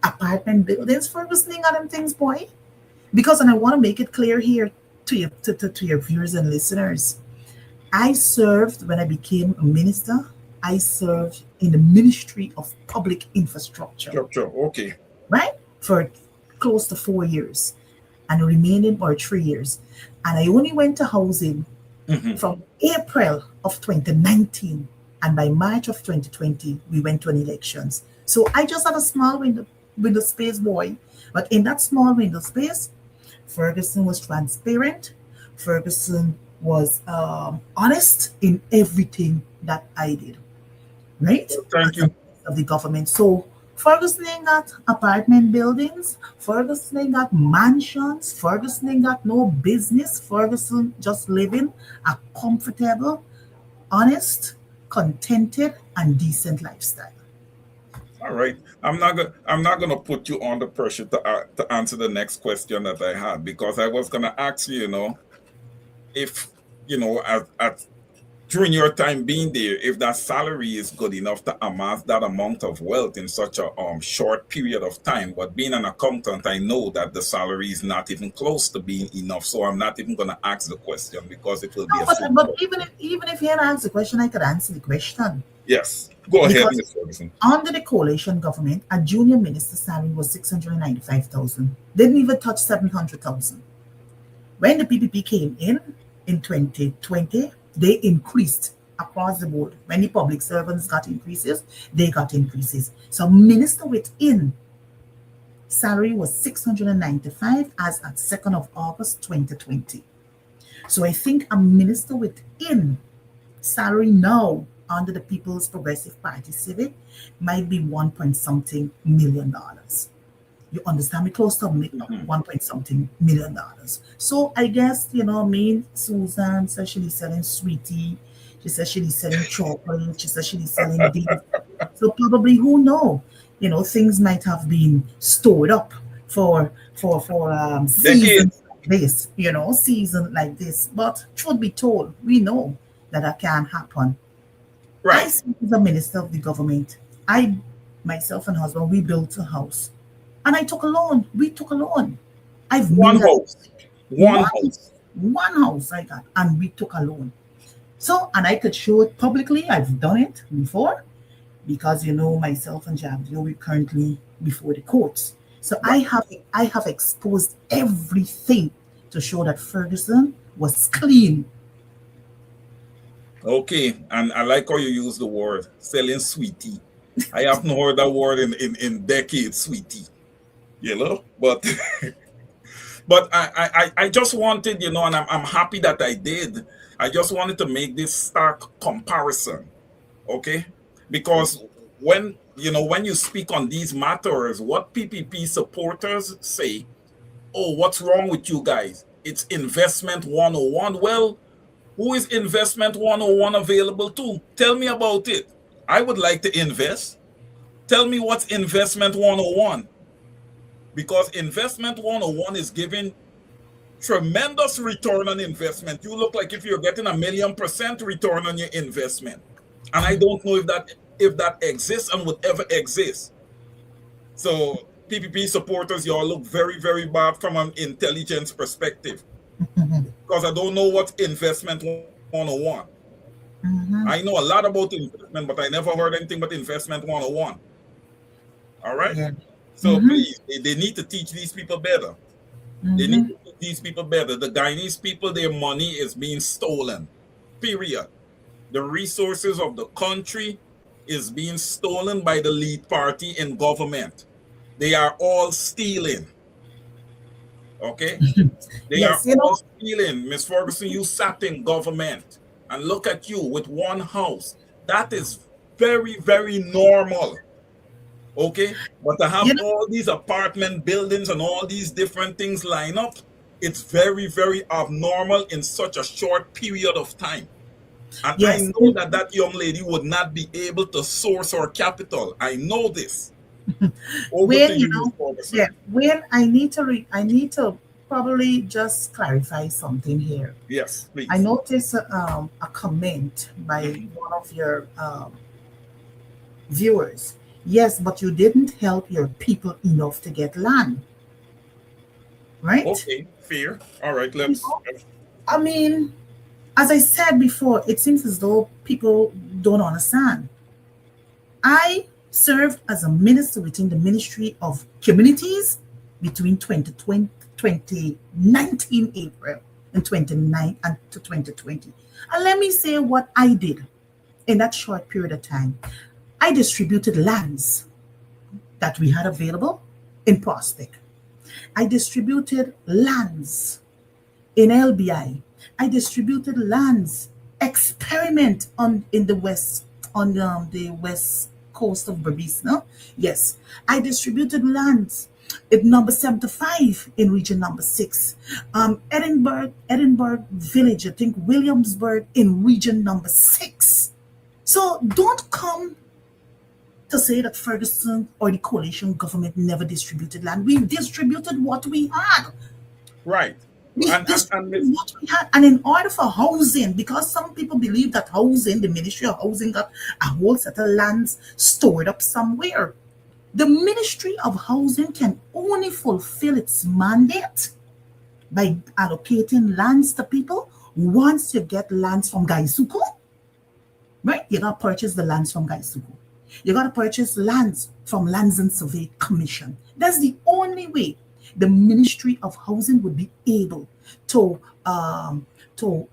apartment buildings for listening on them things, boy. Because, and I want to make it clear here, to your viewers and listeners. I served when I became a minister. I served in the Ministry of Public Infrastructure, Sure. Okay. right? For close to 4 years, and the remaining or 3 years. And I only went to housing from April of 2019, and by March of 2020, we went to an elections. So I just had a small window space, boy. But in that small window space, Ferguson was transparent. Ferguson was honest in everything that I did, right? Thank you. Of the government. So Ferguson ain't got apartment buildings. Ferguson ain't got mansions. Ferguson ain't got no business. Ferguson just living a comfortable, honest, contented, and decent lifestyle. All right. I'm not gonna put you under pressure to answer the next question that I had, because I was gonna ask you, if at during your time being there, if that salary is good enough to amass that amount of wealth in such a short period of time. But being an accountant, I know that the salary is not even close to being enough. So I'm not even going to ask the question, because it will be but even if you had asked the question, I could answer the question. Yes. Go ahead, Because Ms. Ferguson. under the coalition government, a junior minister's salary was 695,000. Didn't even touch 700,000. When the PPP came in 2020, they increased across the board. When the public servants got increases, they got increases. So minister within salary was 695 as at 2nd of August 2020. So I think a minister within salary now under the People's Progressive Party Civic might be $1 million. You understand me? Close to $1 million. So I guess, Susan says she's selling sweetie. She says she's selling chocolate. She says she's selling this. So probably, who know? Things might have been stored up for seasons like this, season like this. But truth be told, we know that can't happen. Right. I see as a minister of the government, myself and husband, we built a house. And I took a loan. We took a loan. One house I got, and we took a loan. So, and I could show it publicly. I've done it before, because myself and Javdio, we're currently before the courts. So I have exposed everything to show that Ferguson was clean. Okay, and I like how you use the word selling sweetie. I haven't heard that word in decades, sweetie. But but I just wanted, and I'm happy that I did. I just wanted to make this stark comparison, okay? Because when you speak on these matters, what PPP supporters say, oh, what's wrong with you guys? It's investment 101. Well, who is investment 101 available to? Tell me about it. I would like to invest. Tell me what's investment 101. Because investment 101 is giving tremendous return on investment. You look like if you're getting 1,000,000% return on your investment. And I don't know if that exists and would ever exist. So PPP supporters, y'all look very, very bad from an intelligence perspective. Because I don't know what's investment 101. I know a lot about investment, but I never heard anything but investment 101. All right? Yeah. So please, they need to teach these people better. They need to teach these people better. The Guyanese people, their money is being stolen. Period. The resources of the country is being stolen by the lead party in government. They are all stealing. Okay? They are all stealing. Miss Ferguson, you sat in government. And look at you with one house. That is very, very normal. Okay, but to have all these apartment buildings and all these different things line up, it's very, very abnormal in such a short period of time. And I know that young lady would not be able to source her capital. I know this. When I need to probably just clarify something here. Yes, please. I noticed a comment by one of your viewers. Yes, but you didn't help your people enough to get land. right? Okay, fair. All right, You let's. know, I mean, as I said before, it seems as though people don't understand. I served as a minister within the Ministry of Communities between 2020, 2019 April and 29 and to 2020. And let me say what I did in that short period of time. I distributed lands that we had available in Prospect. I distributed lands in LBI. I distributed lands, experiment on in the west, on the west coast of Barbados. Yes, I distributed lands in number 75 in region number 6. Edinburgh Village, I think Williamsburg in region number 6. So don't come to say that Ferguson or the coalition government never distributed land. We distributed what we had. Right. We And distributed what we had. And in order for housing, because some people believe that housing, the Ministry of Housing got a whole set of lands stored up somewhere. The Ministry of Housing can only fulfill its mandate by allocating lands to people once you get lands from Gaisuku, right? You got to purchase the lands from Gaisuku. You got to purchase lands from Lands and Survey Commission. That's the only way the Ministry of Housing would be able to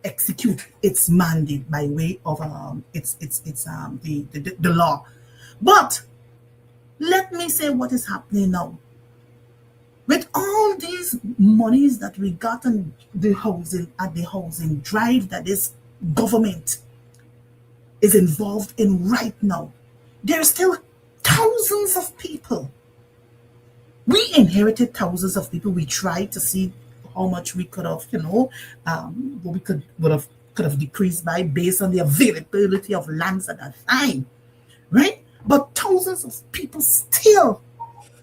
execute its mandate by way of the law. But let me say what is happening now. With all these monies that we got on the housing drive that this government is involved in right now, there are still thousands of people. We inherited thousands of people. We tried to see how much we could have, what we could have decreased by based on the availability of lands at that time, right? But thousands of people still,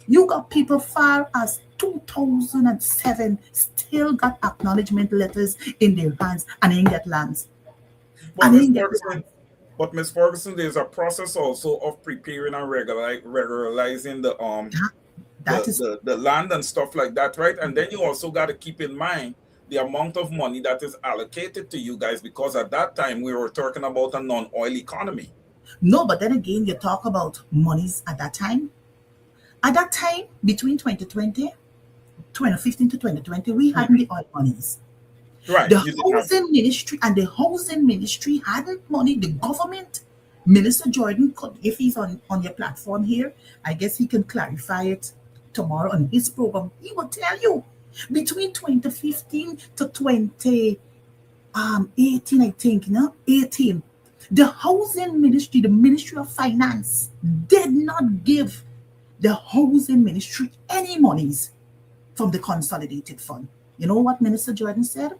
you got people far as 2007 still got acknowledgement letters in their hands and ain't get lands. But Ms. Ferguson, there's a process also of preparing and regularizing the land and stuff like that, right? And then you also got to keep in mind the amount of money that is allocated to you guys, because at that time we were talking about a non-oil economy. No, but then again, you talk about monies at that time. At that time, between 2015 to 2020, we had the oil monies. Right. The housing ministry and the housing ministry hadn't money. The government, Minister Jordan could, if he's on your platform here, I guess he can clarify it tomorrow on his program. He will tell you between 2015 to 2018, I think, 18, the housing ministry, the Ministry of Finance, did not give the housing ministry any monies from the consolidated fund. You know what Minister Jordan said?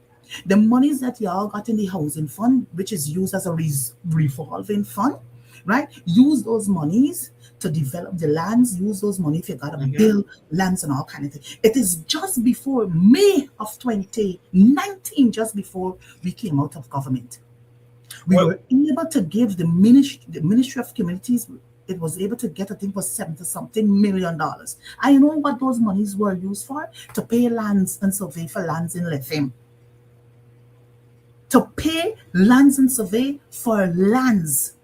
The monies that y'all got in the housing fund, which is used as a revolving fund, right? Use those monies to develop the lands. Use those money if you got to build lands and all kind of things. It is just before May of 2019, just before we came out of government. We were able to give the Ministry of Communities, it was able to get, I think, was $70-something million. I know what those monies were used for: to pay lands and survey for lands in Lethem. To pay lands and survey for lands,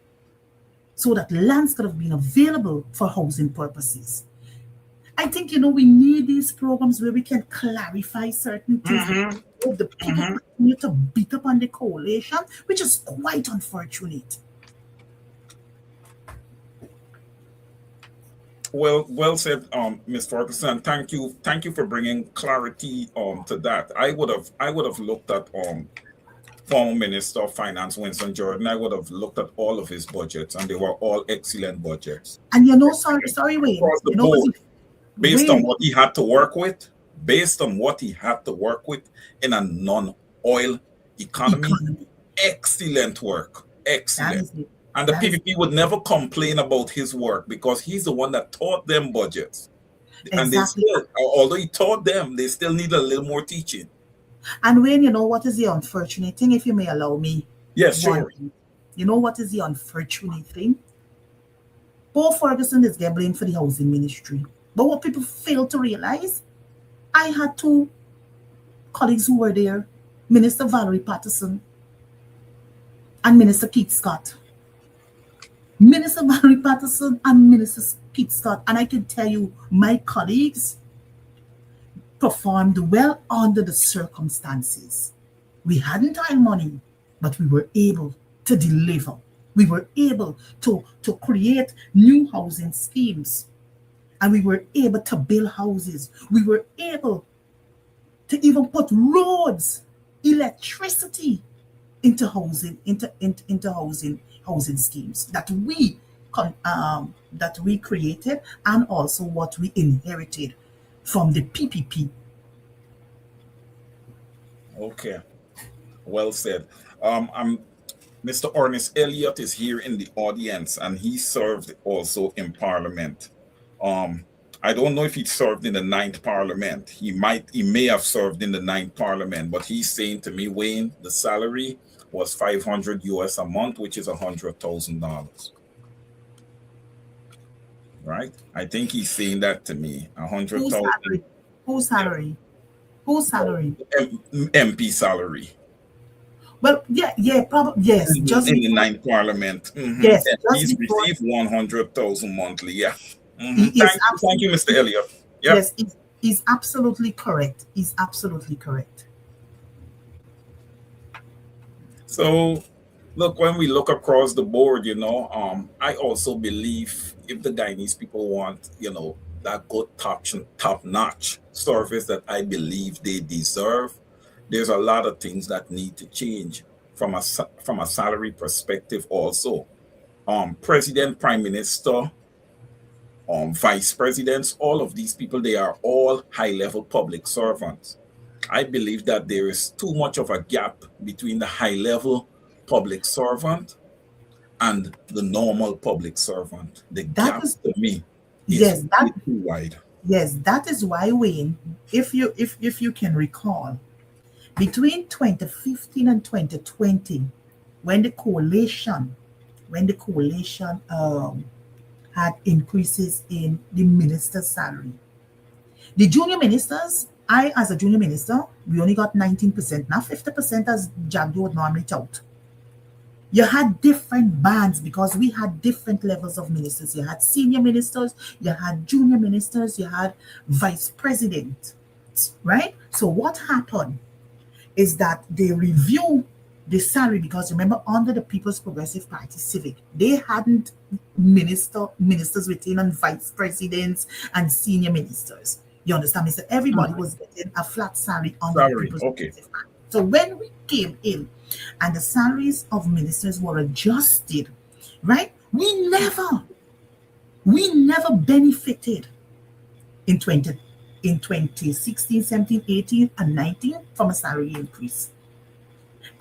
so that lands could have been available for housing purposes. I think, we need these programs where we can clarify certain things. The people continue to beat up on the coalition, which is quite unfortunate. Well said, Ms. Ferguson. Thank you for bringing clarity to that. I would have looked at former Minister of Finance Winston Jordan. I would have looked at all of his budgets, and they were all excellent budgets. And sorry, Wayne. Across the board, based on what he had to work with, in a non-oil economy. Excellent work. Excellent. And the PPP would never complain about his work because he's the one that taught them budgets. Exactly. And they still, although he taught them, they still need a little more teaching. And Wayne, you know what is the unfortunate thing, if you may allow me? Yes, sure. You know what is the unfortunate thing? Paul Ferguson is getting blamed for the housing ministry. But what people fail to realize, I had to colleagues who were there, Minister Valerie Patterson and Minister Keith Scott. Minister Valerie Patterson and Minister Keith Scott. And I can tell you, my colleagues performed well under the circumstances. We hadn't had money, but we were able to deliver. We were able to create new housing schemes. And we were able to build houses. We were able to even put roads, electricity into housing, into housing schemes that we created, and also what we inherited from the PPP. Okay, well said. Mr. Ernest Elliott is here in the audience, and he served also in Parliament. I don't know if he served in the 9th Parliament. He may have served in the 9th Parliament, but he's saying to me, Wayne, the salary was $500 US a month, which is $100,000. Right? I think he's saying that to me. 100,000. Whose salary? Whose salary? MP salary. Well, probably, yes. Just in the 9th Parliament. Mm-hmm. Yes. He's received 100,000 monthly. Yeah. Mm-hmm. Thank you, Mr. Elliott. Yep. Yes, he's absolutely correct. He's absolutely correct. So, look, when we look across the board, I also believe if the Guyanese people want, that good top-notch service that I believe they deserve, there's a lot of things that need to change from a salary perspective also. President, Prime Minister, vice presidents, all of these people, they are all high-level public servants. I believe that there is too much of a gap between the high-level public servant and the normal public servant. The gap to me is too wide. Yes, that is why, Wayne, if you can recall, between 2015 and 2020, when the coalition had increases in the minister's salary, the junior ministers, I as a junior minister, we only got 19%, not 50% as Jagdo would normally tout. You had different bands because we had different levels of ministers. You had senior ministers, you had junior ministers, you had vice president, right? So what happened is that they review the salary, because remember, under the People's Progressive Party Civic, they hadn't ministers within and vice presidents and senior ministers. You understand me? So everybody was getting a flat salary under the People's Progressive Party. So when we came in and the salaries of ministers were adjusted, right? We never benefited in 2016, 17, 18, and 19 from a salary increase.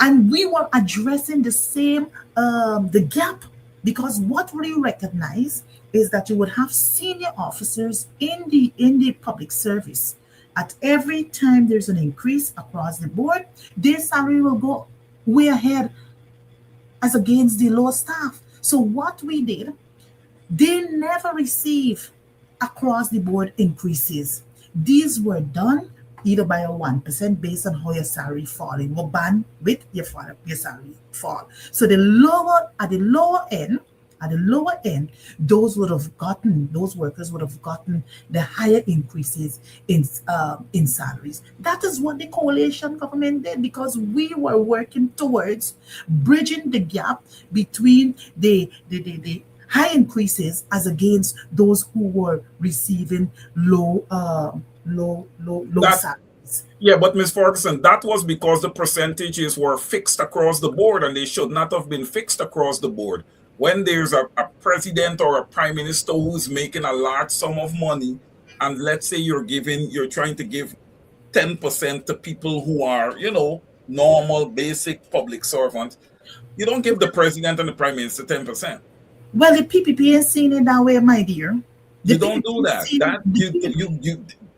And we were addressing the same, the gap, because what we recognize is that you would have senior officers in the public service. At every time there's an increase across the board, their salary will go way ahead as against the lower staff. So what we did, they never receive across the board increases. These were done either by a 1% based on how your salary fall. In more band with your salary fall. So at the lower end, those workers would have gotten the higher increases in salaries. That is what the coalition government did, because we were working towards bridging the gap between the high increases as against those who were receiving low salaries. Yeah, but Ms. Ferguson, that was because the percentages were fixed across the board, and they should not have been fixed across the board. When there's a president or a prime minister who's making a large sum of money, and let's say you're trying to give 10% to people who are, normal, basic public servants, you don't give the president and the prime minister 10%. Well, the PPP is seen it that way, my dear. You don't do that.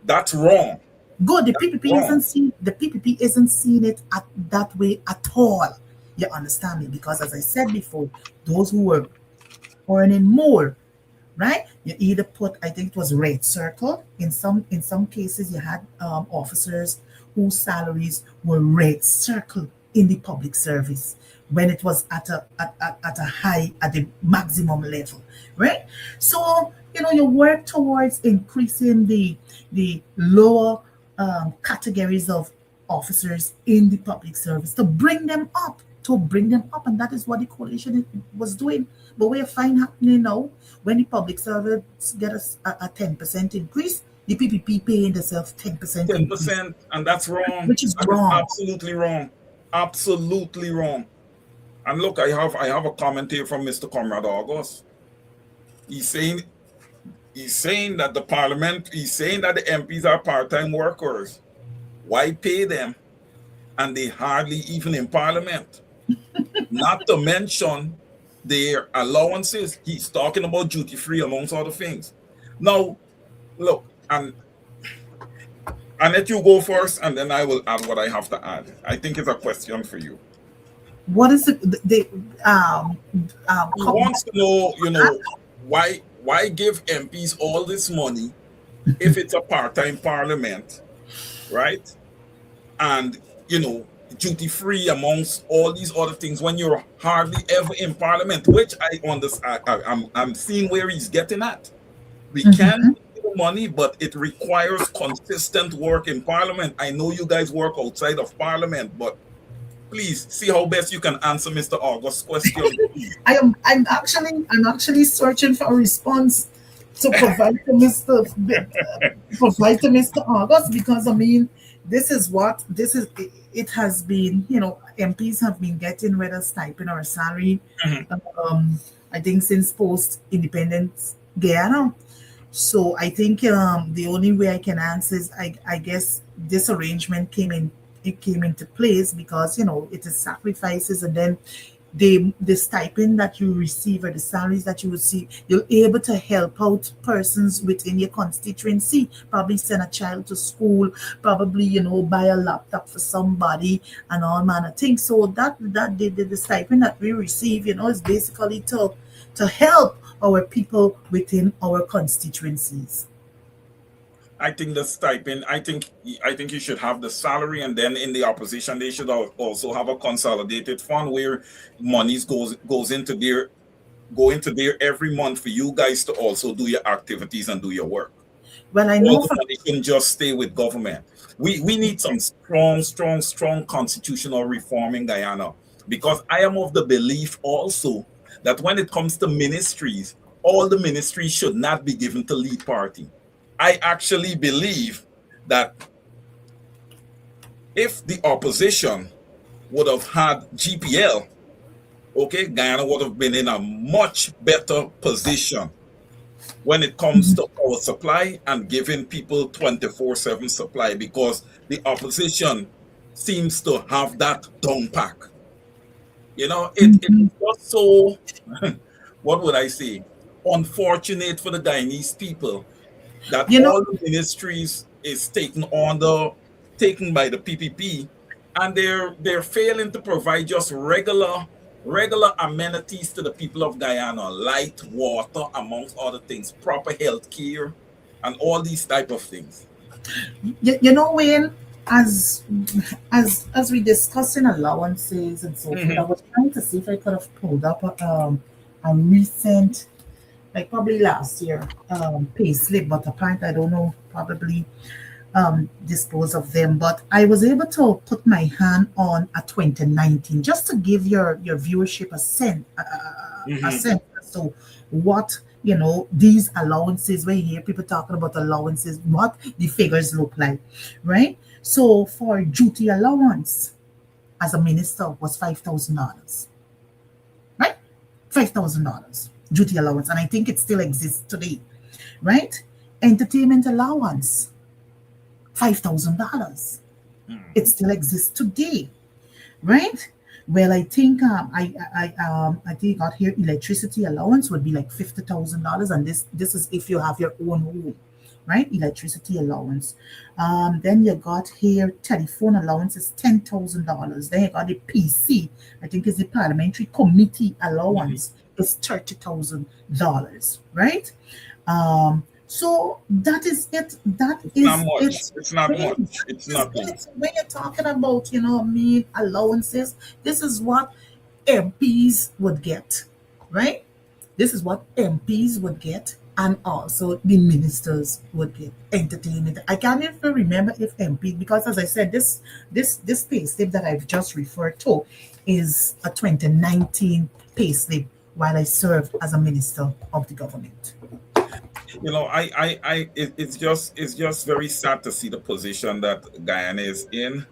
That's wrong. Good. The PPP isn't seeing it that way at all. You understand me? Because as I said before, those who were earning more right? You either put, I think it was red circle. In some cases, you had officers whose salaries were red circle in the public service when it was at a high, at the maximum level, right? So you work towards increasing the lower categories of officers in the public service to bring them up, and that is what the coalition was doing. But we're fine happening now when the public servants get a 10% increase, the PPP paying themselves 10% increase, 10%, and that's wrong. which is That is wrong. absolutely wrong. Absolutely wrong. And look, I have a comment here from Mr. Comrade August. He's saying that the parliament, he's saying that the MPs are part-time workers. Why pay them? And they hardly even in parliament. Not to mention their allowances. He's talking about duty-free amongst other things. Now, look, and I let you go first, and then I will add what I have to add. I think it's a question for you. What is the He wants to know, why give MPs all this money if it's a part-time parliament, right? And duty free amongst all these other things when you're hardly ever in parliament, which I understand. I'm seeing where he's getting at. We can give the money, but it requires consistent work in parliament. I know you guys work outside of parliament, but please see how best you can answer Mr. August's question. I'm actually searching for a response to provide to Mr. August, because I mean, it has been, MPs have been getting whether stipend or a salary, I think since post independence Guyana. So I think the only way I can answer is I guess this arrangement came into place because it is sacrifices, and then the stipend that you receive or the salaries that you receive, you're able to help out persons within your constituency, probably send a child to school, probably buy a laptop for somebody and all manner of things. So that the stipend that we receive is basically to help our people within our constituencies. I think the stipend, I think you should have the salary, and then in the opposition they should also have a consolidated fund where monies go into there every month for you guys to also do your activities and do your work. Well, I know the money can just stay with government. We need some strong constitutional reform in Guyana, because I am of the belief also that when it comes to ministries, all the ministries should not be given to lead party. I actually believe that if the opposition would have had GPL, Guyana would have been in a much better position when it comes to power supply and giving people 24/7 supply, because the opposition seems to have that down pack. It's just so, what would I say, unfortunate for the Guyanese people that all the ministries is taken by the PPP, and they're failing to provide just regular amenities to the people of Guyana, light, water, amongst other things, proper health care, and all these type of things. Wayne, as we discussing allowances and so forth, I was trying to see if I could have pulled up a recent, like probably last year, pay slip, but apparently I don't know, probably dispose of them. But I was able to put my hand on a 2019, just to give your viewership a sense as to what these allowances, where you hear people talking about allowances, what the figures look like, right? So for duty allowance as a minister was $5,000, right? $5,000 duty allowance, and I think it still exists today, right? Entertainment allowance, $5,000. It still exists today, right? Well, I think I think got here electricity allowance would be like $50,000, and this is if you have your own home, right? Electricity allowance. Then you got here telephone allowance is $10,000. Then you got the PC, I think is the parliamentary committee allowance, is $30,000, right? So that is it. That It's not is much. it. It's not much. It's This is nothing. it. When you're talking about, allowances, this is what MPs would get, right? This is what MPs would get, and also the ministers would get entertainment. I can't even remember if MP, because as I said, this pay slip that I've just referred to is a 2019 pay slip while I served as a minister of the government. It's just very sad to see the position that Guyana is in.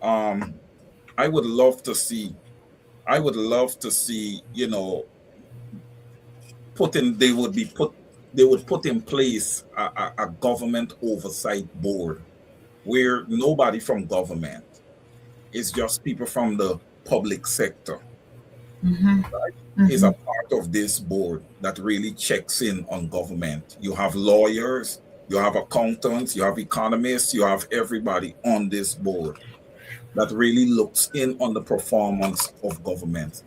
Um, I would love to see, I would love to see, put in, they would put in place a government oversight board where nobody from government, it's just people from the public sector Mm-hmm. is a Mm-hmm. part of this board that really checks in on government. You have lawyers, you have accountants, you have economists, you have everybody on this board that really looks in on the performance of government,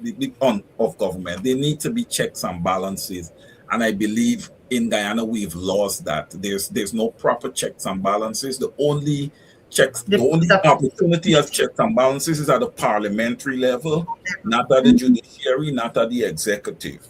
of government. They need to be checks and balances, and I believe in Guyana we've lost that. There's no proper checks and balances. The only opportunity of checks and balances is at the parliamentary level, not at the judiciary, not at the executive.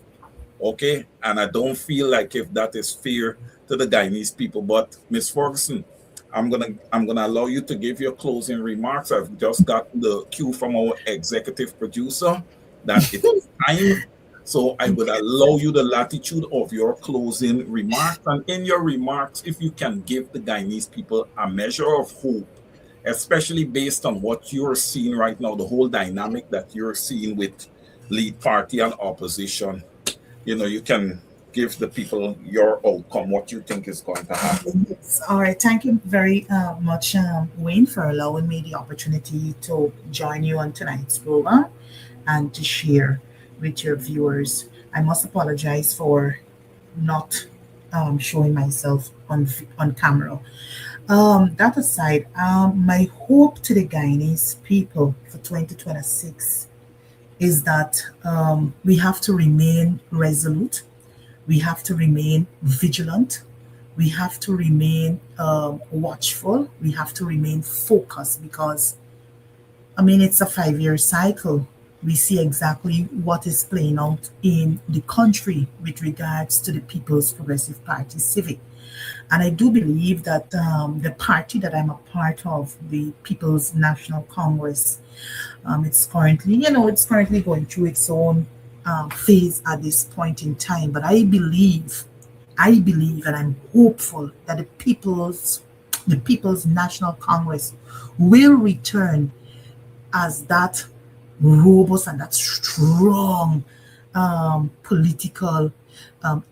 Okay, and I don't feel like if that is fair to the Guyanese people. But Miss Ferguson, I'm gonna allow you to give your closing remarks. I've just got the cue from our executive producer that it is time. So I would allow you the latitude of your closing remarks. And in your remarks, if you can give the Guyanese people a measure of hope, especially based on what you're seeing right now, the whole dynamic that you're seeing with lead party and opposition, you can give the people your outcome, what you think is going to happen. Yes. All right. Thank you very much, Wayne, for allowing me the opportunity to join you on tonight's program and to share with your viewers. I must apologize for not showing myself on camera. That aside, my hope to the Guyanese people for 2026 is that we have to remain resolute, we have to remain vigilant, we have to remain watchful, we have to remain focused, because it's a 5-year cycle. We see exactly what is playing out in the country with regards to the People's Progressive Party Civic. And I do believe that the party that I'm a part of, the People's National Congress, it's currently going through its own phase at this point in time. But I believe, and I'm hopeful that the People's National Congress will return as that robust and that strong political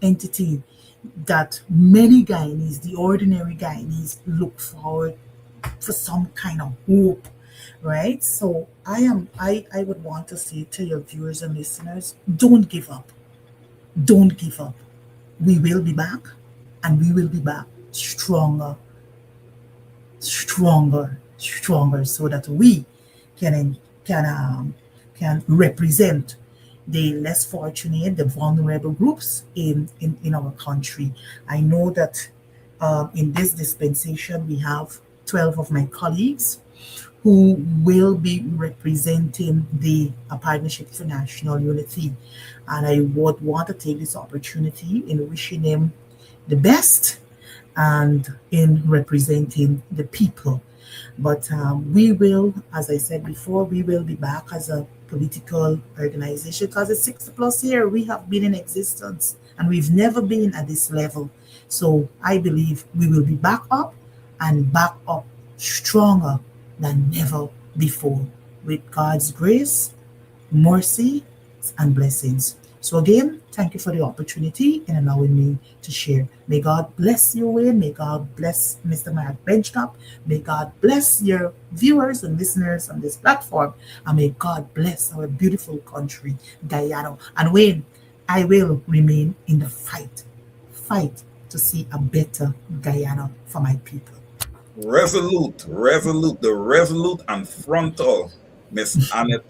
entity that many Guyanese, the ordinary Guyanese, look forward for some kind of hope, right? So I would want to say to your viewers and listeners, don't give up. Don't give up. We will be back, and we will be back stronger, so that we can can represent the less fortunate, the vulnerable groups in our country. I know that in this dispensation we have 12 of my colleagues who will be representing the Partnership for National Unity. And I would want to take this opportunity in wishing them the best and in representing the people. But we will, as I said before, we will be back as a political organization, because it's 60+ years we have been in existence and we've never been at this level. So I believe we will be back up, and back up stronger than never before, with God's grace, mercy, and blessings. So again, thank you for the opportunity in allowing me to share. May God bless you, Wayne. May God bless Mr. Mark Benchtop. May God bless your viewers and listeners on this platform. And may God bless our beautiful country, Guyana. And Wayne, I will remain in the fight to see a better Guyana for my people. Resolute, the resolute and frontal Miss Annette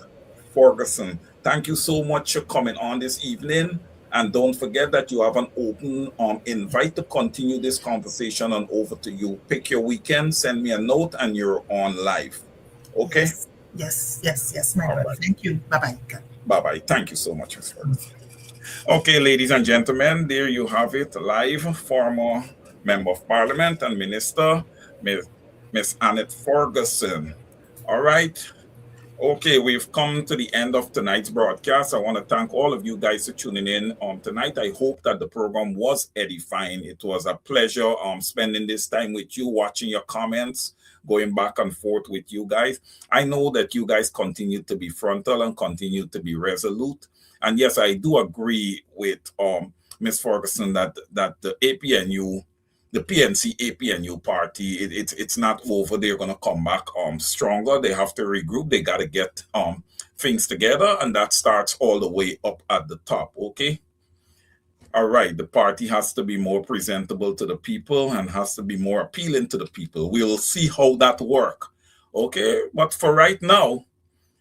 Ferguson. Thank you so much for coming on this evening. And don't forget that you have an open invite to continue this conversation on Over to You. Pick your weekend, send me a note, and you're on live. Okay? Yes, my All brother. right. Thank you. Bye-bye. Bye-bye. Thank you so much, Ms. Ferguson. Okay, ladies and gentlemen, there you have it, live. Former Member of Parliament and Minister, Miss Annette Ferguson. All right. Okay, we've come to the end of tonight's broadcast. I want to thank all of you guys for tuning in tonight. I hope that the program was edifying. It was a pleasure spending this time with you, watching your comments, going back and forth with you guys. I know that you guys continue to be frontal and continue to be resolute. And yes, I do agree with Ms. Ferguson that the APNU, the PNC APNU party, it's not over. They're going to come back stronger. They have to regroup. They got to get things together, and that starts all the way up at the top. Okay. All right. The party has to be more presentable to the people and has to be more appealing to the people. We'll see how that work. Okay. But for right now,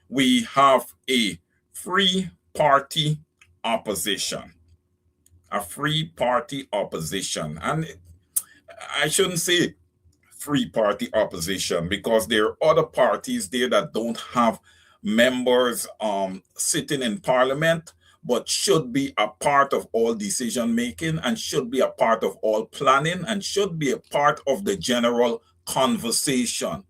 we have a free party opposition. A free party opposition. And I shouldn't say free party opposition because there are other parties there that don't have members sitting in parliament, but should be a part of all decision making and should be a part of all planning and should be a part of the general conversation.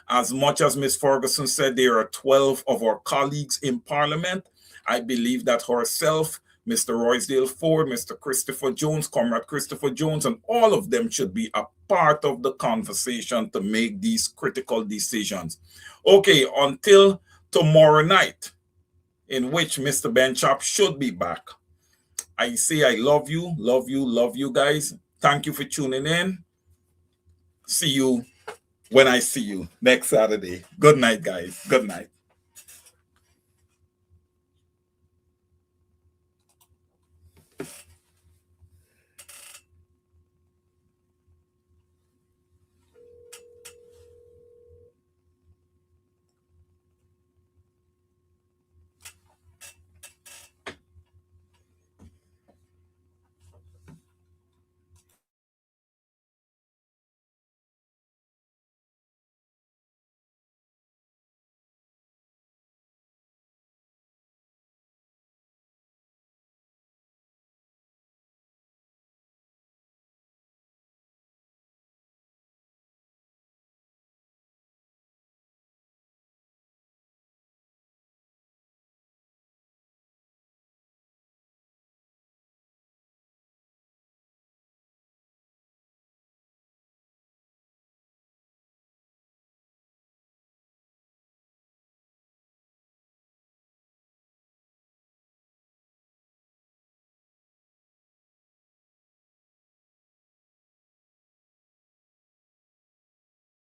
As much as Ms. Ferguson said there are 12 of our colleagues in parliament, I believe that herself, Mr. Roysdale Ford, Mr. Christopher Jones, Comrade Christopher Jones, and all of them should be a part of the conversation to make these critical decisions. Okay, until tomorrow night, in which Mr. Benchop should be back. I say I love you guys. Thank you for tuning in. See you when I see you next Saturday. Good night, guys. Good night.